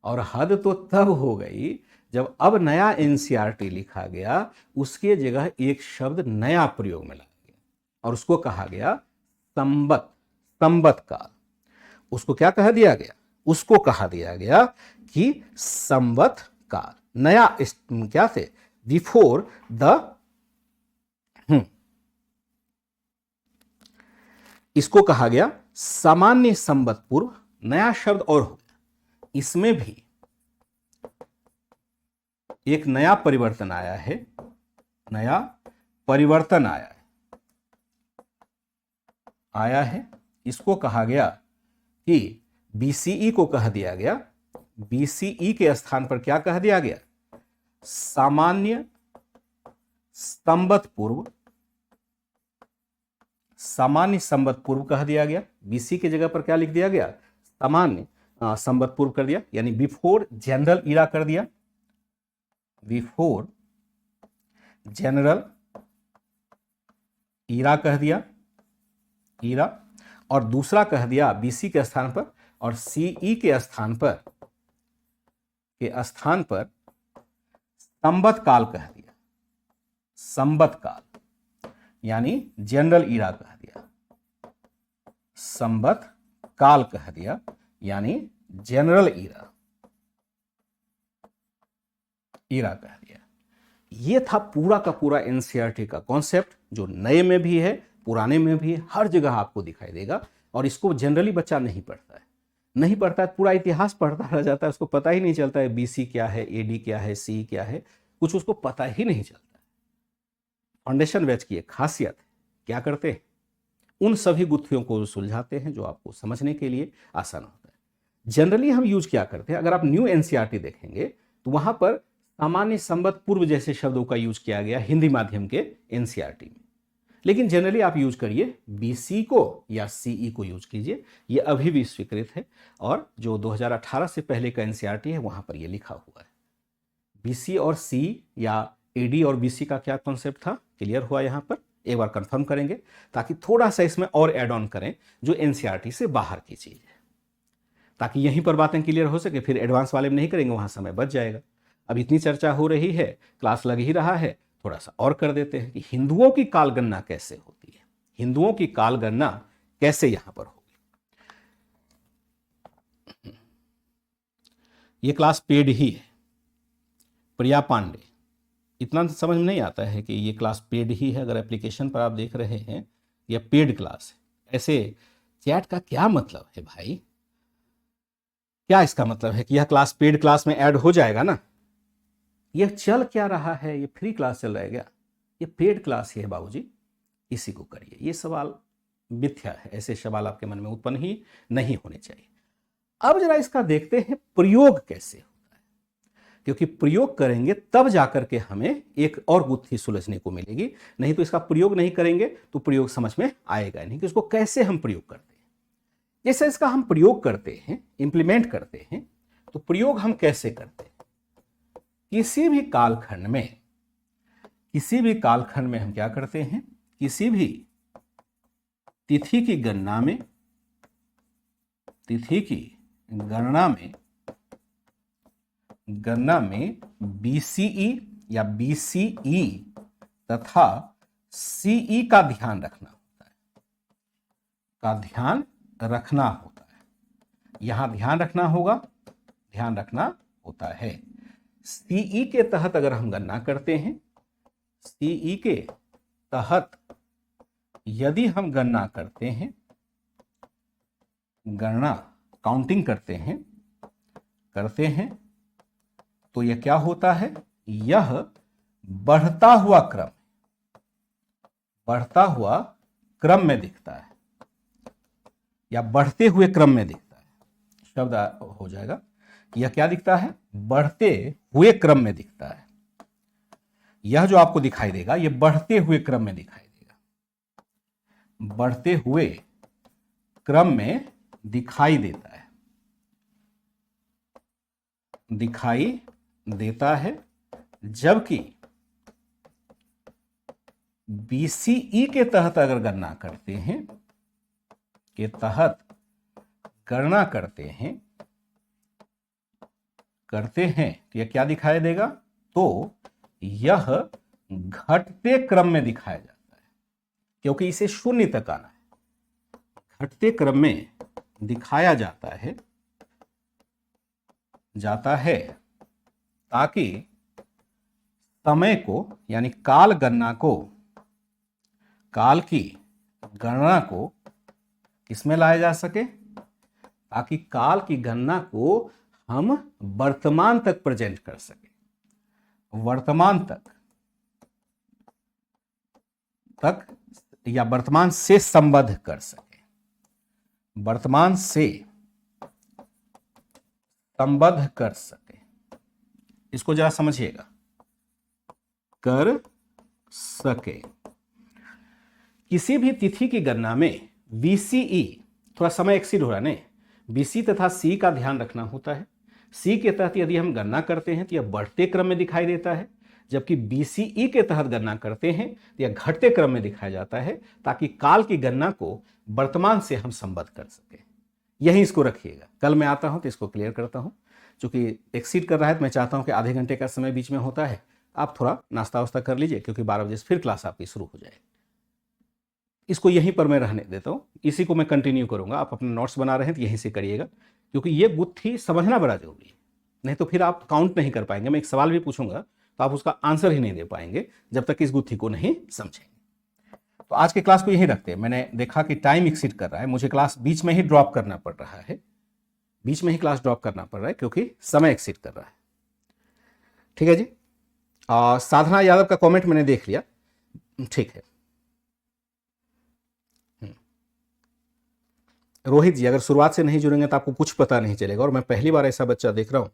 और हद तो तब हो गई जब अब नया NCERT लिखा गया, उसके जगह एक शब्द नया प्रयोग में लाया गया और उसको कहा गया संवत काल। उसको क्या कह दिया गया, उसको कहा दिया गया कि संवत काल। नया क्या थे, बिफोर द इसको कहा गया सामान्य संवत पूर्व। नया शब्द और हो गया, इसमें भी एक नया परिवर्तन आया है, आया है। इसको कहा गया कि BCE को कह दिया गया, BCE के स्थान पर क्या कह दिया गया, सामान्य संवत पूर्व कह दिया गया। BC के जगह पर क्या लिख दिया गया, सामान्य संवत पूर्व कर दिया, यानी बिफोर जनरल ईरा कर दिया। बिफोर जनरल ईरा कह दिया, ईरा, और दूसरा कह दिया बीसी के स्थान पर, और सीई के स्थान पर संवत काल कह दिया, संवत काल यानी जनरल ईरा कह दिया, संवत काल कह दिया यानी जनरल ईरा कह दिया। ये था पूरा का पूरा एनसीईआरटी का कॉन्सेप्ट, जो नए में भी है, पुराने में भी है, हर जगह आपको दिखाई देगा। और इसको जनरली बच्चा नहीं पढ़ता है, पूरा इतिहास पढ़ता रह जाता है, उसको पता ही नहीं चलता है बीसी क्या है, एडी क्या है, सी क्या है, कुछ उसको पता ही नहीं चलता है। फाउंडेशन बैच की एक खासियत है, क्या करते हैं, उन सभी गुत्थियों को सुलझाते हैं जो आपको समझने के लिए आसान होता है। जनरली हम यूज क्या करते हैं, अगर आप न्यू एनसीईआरटी देखेंगे तो वहां पर सामान्य संवत पूर्व जैसे शब्दों का यूज किया गया हिंदी माध्यम के एनसीईआरटी में, लेकिन जनरली आप यूज करिए बीसी को या सीई को यूज कीजिए, ये अभी भी स्वीकृत है। और जो 2018 से पहले का एनसीईआरटी है वहां पर ये लिखा हुआ है। बीसी और सी या एडी और बीसी का क्या कॉन्सेप्ट था, क्लियर हुआ, यहां पर एक बार कंफर्म करेंगे ताकि थोड़ा सा इसमें और ऐड ऑन करें जो एनसीईआरटी से बाहर की चीज है, ताकि यहीं पर बातें क्लियर हो सके, फिर एडवांस वाले में नहीं करेंगे, वहां समय बच जाएगा। अब इतनी चर्चा हो रही है, क्लास लग ही रहा है, थोड़ा सा और कर देते हैं कि हिंदुओं की काल गणना कैसे होती है, हिंदुओं की काल गणना कैसे यहां पर होगी। ये क्लास पेड ही है, प्रिया पांडे, इतना समझ में नहीं आता है कि ये क्लास पेड ही है। अगर एप्लीकेशन पर आप देख रहे हैं यह पेड क्लास है, ऐसे चैट का क्या मतलब है भाई, क्या इसका मतलब है कि यह क्लास पेड क्लास में ऐड हो जाएगा ना? यह चल क्या रहा है, ये फ्री क्लास चल रहा है क्या? ये पेड क्लास ही है बाबूजी, इसी को करिए। ये सवाल मिथ्या है, ऐसे सवाल आपके मन में उत्पन्न ही नहीं होने चाहिए। अब जरा इसका देखते हैं प्रयोग कैसे होता है, क्योंकि प्रयोग करेंगे तब जाकर के हमें एक और गुत्थी सुलझने को मिलेगी, नहीं तो इसका प्रयोग नहीं करेंगे तो प्रयोग समझ में आएगा नहीं कि इसको कैसे हम प्रयोग करते हैं। जैसे इसका हम प्रयोग करते हैं, इंप्लीमेंट करते हैं, तो प्रयोग हम कैसे करते हैं, किसी भी कालखंड में हम क्या करते हैं, किसी भी तिथि की गणना में बीसीई या बीसीई तथा सीई का ध्यान रखना होता है, यहां ध्यान रखना होता है। सीई के तहत अगर हम गणना करते हैं, सीई के तहत यदि हम गणना करते हैं, काउंटिंग करते हैं तो यह क्या होता है, यह बढ़ता हुआ क्रम में दिखता है या बढ़ते हुए क्रम में दिखता है, शब्द हो जाएगा। यह क्या दिखता है, बढ़ते हुए क्रम में दिखता है। यह जो आपको दिखाई देगा यह बढ़ते हुए क्रम में दिखाई देगा, बढ़ते हुए क्रम में दिखाई देता है, जबकि बीसीई के तहत अगर गणना करते हैं तो यह क्या दिखाई देगा, तो यह घटते क्रम में दिखाया जाता है, क्योंकि इसे शून्य तक आना है, घटते क्रम में दिखाया जाता है ताकि समय को यानी काल की गणना को किसमें लाया जा सके, ताकि काल की गणना को हम वर्तमान तक प्रेजेंट कर सके, वर्तमान तक या वर्तमान से संबद्ध कर सके, वर्तमान से संबद्ध कर सके। इसको जरा समझिएगा, कर सके। किसी भी तिथि की गणना में बीसीई, थोड़ा समय एक्सीड हो रहा है, नहीं, बीसी तथा सी का ध्यान रखना होता है, सी के तहत यदि हम गणना करते हैं तो यह बढ़ते क्रम में दिखाई देता है, जबकि बीसीई के तहत गणना करते हैं तो यह घटते क्रम में दिखाया जाता है, ताकि काल की गणना को वर्तमान से हम संबद्ध कर सकें। यही इसको रखिएगा। कल मैं आता हूं तो इसको क्लियर करता हूं। चूंकि एक्सीड कर रहा है तो मैं चाहता हूं कि आधे घंटे का समय बीच में होता है, आप थोड़ा नाश्ता वास्ता कर लीजिए, क्योंकि 12 बजे से फिर क्लास आपकी शुरू हो जाएगी। इसको यहीं पर मैं रहने देता हूं, इसी को मैं कंटिन्यू करूंगा। आप अपने नोट्स बना रहे हैं तो यहीं से करिएगा, क्योंकि ये गुत्थी समझना बड़ा जरूरी है, नहीं तो फिर आप काउंट नहीं कर पाएंगे। मैं एक सवाल भी पूछूंगा तो आप उसका आंसर ही नहीं दे पाएंगे जब तक इस गुत्थी को नहीं समझेंगे। तो आज की क्लास को यहीं रखते हैं। मैंने देखा कि टाइम एक्सीड कर रहा है, मुझे क्लास बीच में ही ड्रॉप करना पड़ रहा है, बीच में ही क्लास ड्रॉप करना पड़ रहा है क्योंकि समय एक्सीड कर रहा है। ठीक है जी। साधना यादव का कमेंट मैंने देख लिया, ठीक है। रोहित जी, अगर शुरुआत से नहीं जुड़ेंगे तो आपको कुछ पता नहीं चलेगा। और मैं पहली बार ऐसा बच्चा देख रहा हूँ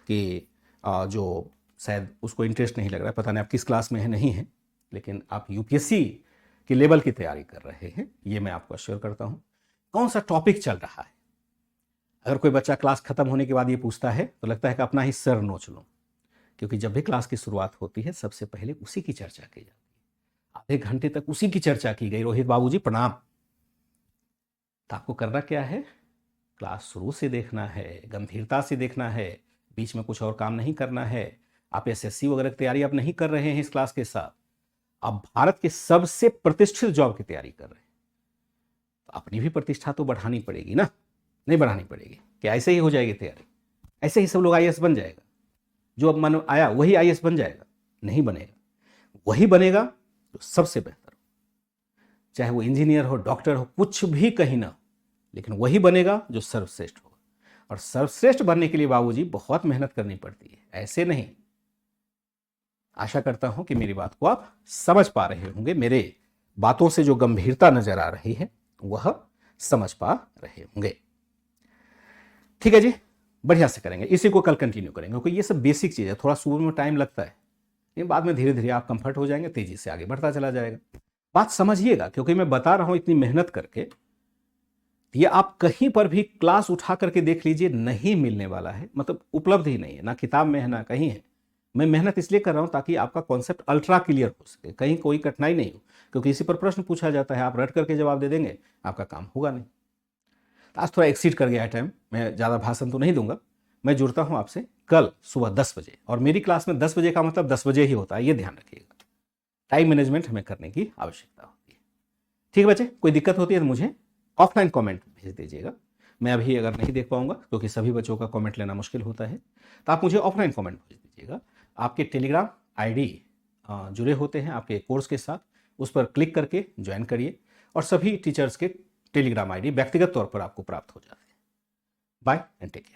कि जो शायद उसको इंटरेस्ट नहीं लग रहा है, पता नहीं आप किस क्लास में है नहीं है, लेकिन आप यूपीएससी के लेवल की तैयारी कर रहे हैं, ये मैं आपको अश्योर करता हूँ। कौन सा टॉपिक चल रहा है, अगर कोई बच्चा क्लास खत्म होने के बाद ये पूछता है तो लगता है कि अपना ही सर नोच लो, क्योंकि जब भी क्लास की शुरुआत होती है सबसे पहले उसी की चर्चा की जाती है। आधे घंटे तक उसी की चर्चा की गई। रोहित बाबूजी प्रणाम। तो आपको करना क्या है, क्लास शुरू से देखना है, गंभीरता से देखना है, बीच में कुछ और काम नहीं करना है। आप एसएससी वगैरह की तैयारी आप नहीं कर रहे हैं इस क्लास के साथ, आप भारत के सबसे प्रतिष्ठित जॉब की तैयारी कर रहे हैं, तो अपनी भी प्रतिष्ठा तो बढ़ानी पड़ेगी ना, नहीं बढ़ानी पड़ेगी? क्या ऐसे ही हो जाएगी तैयारी, ऐसे ही सब लोग आईएएस बन जाएगा? जो अब मन आया वही आईएएस बन जाएगा? नहीं बनेगा। वही बनेगा जो सबसे बेहतर हो, चाहे वो इंजीनियर हो, डॉक्टर हो, कुछ भी कहीं ना, लेकिन वही बनेगा जो सर्वश्रेष्ठ होगा। और सर्वश्रेष्ठ बनने के लिए बाबूजी बहुत मेहनत करनी पड़ती है, ऐसे नहीं। आशा करता हूं कि मेरी बात को आप समझ पा रहे होंगे, मेरे बातों से जो गंभीरता नजर आ रही है वह समझ पा रहे होंगे। ठीक है जी, बढ़िया से करेंगे, इसी को कल कंटिन्यू करेंगे, क्योंकि ये सब बेसिक चीज है। थोड़ा शुरू में टाइम लगता है, लेकिन बाद में धीरे धीरे आप कंफर्ट हो जाएंगे, तेजी से आगे बढ़ता चला जाएगा। बात समझिएगा, क्योंकि मैं बता रहा हूं इतनी मेहनत करके, ये आप कहीं पर भी क्लास उठा करके देख लीजिए, नहीं मिलने वाला है, मतलब उपलब्ध ही नहीं है, ना किताब में है ना कहीं है। मैं मेहनत इसलिए कर रहा हूं ताकि आपका कॉन्सेप्ट अल्ट्रा क्लियर हो सके, कहीं कोई कठिनाई नहीं हो, क्योंकि इसी पर प्रश्न पूछा जाता है, आप रट करके जवाब दे देंगे आपका काम होगा नहीं। तो आज थोड़ा एक्सीड कर गया है टाइम, मैं ज़्यादा भाषण तो नहीं दूंगा। मैं जुड़ता हूं आपसे कल सुबह 10 बजे, और मेरी क्लास में 10 बजे का मतलब 10 बजे ही होता है, ये ध्यान रखिएगा। टाइम मैनेजमेंट हमें करने की आवश्यकता होती है। ठीक है बच्चे, कोई दिक्कत होती है तो मुझे ऑफलाइन कमेंट भेज दीजिएगा। मैं अभी अगर नहीं देख पाऊंगा, क्योंकि सभी बच्चों का कमेंट लेना मुश्किल होता है, तो आप मुझे ऑफलाइन कमेंट भेज दीजिएगा। आपके टेलीग्राम आईडी जुड़े होते हैं आपके कोर्स के साथ, उस पर क्लिक करके ज्वाइन करिए, और सभी टीचर्स के टेलीग्राम आईडी व्यक्तिगत तौर पर आपको प्राप्त हो जाते हैं। Bye and take care.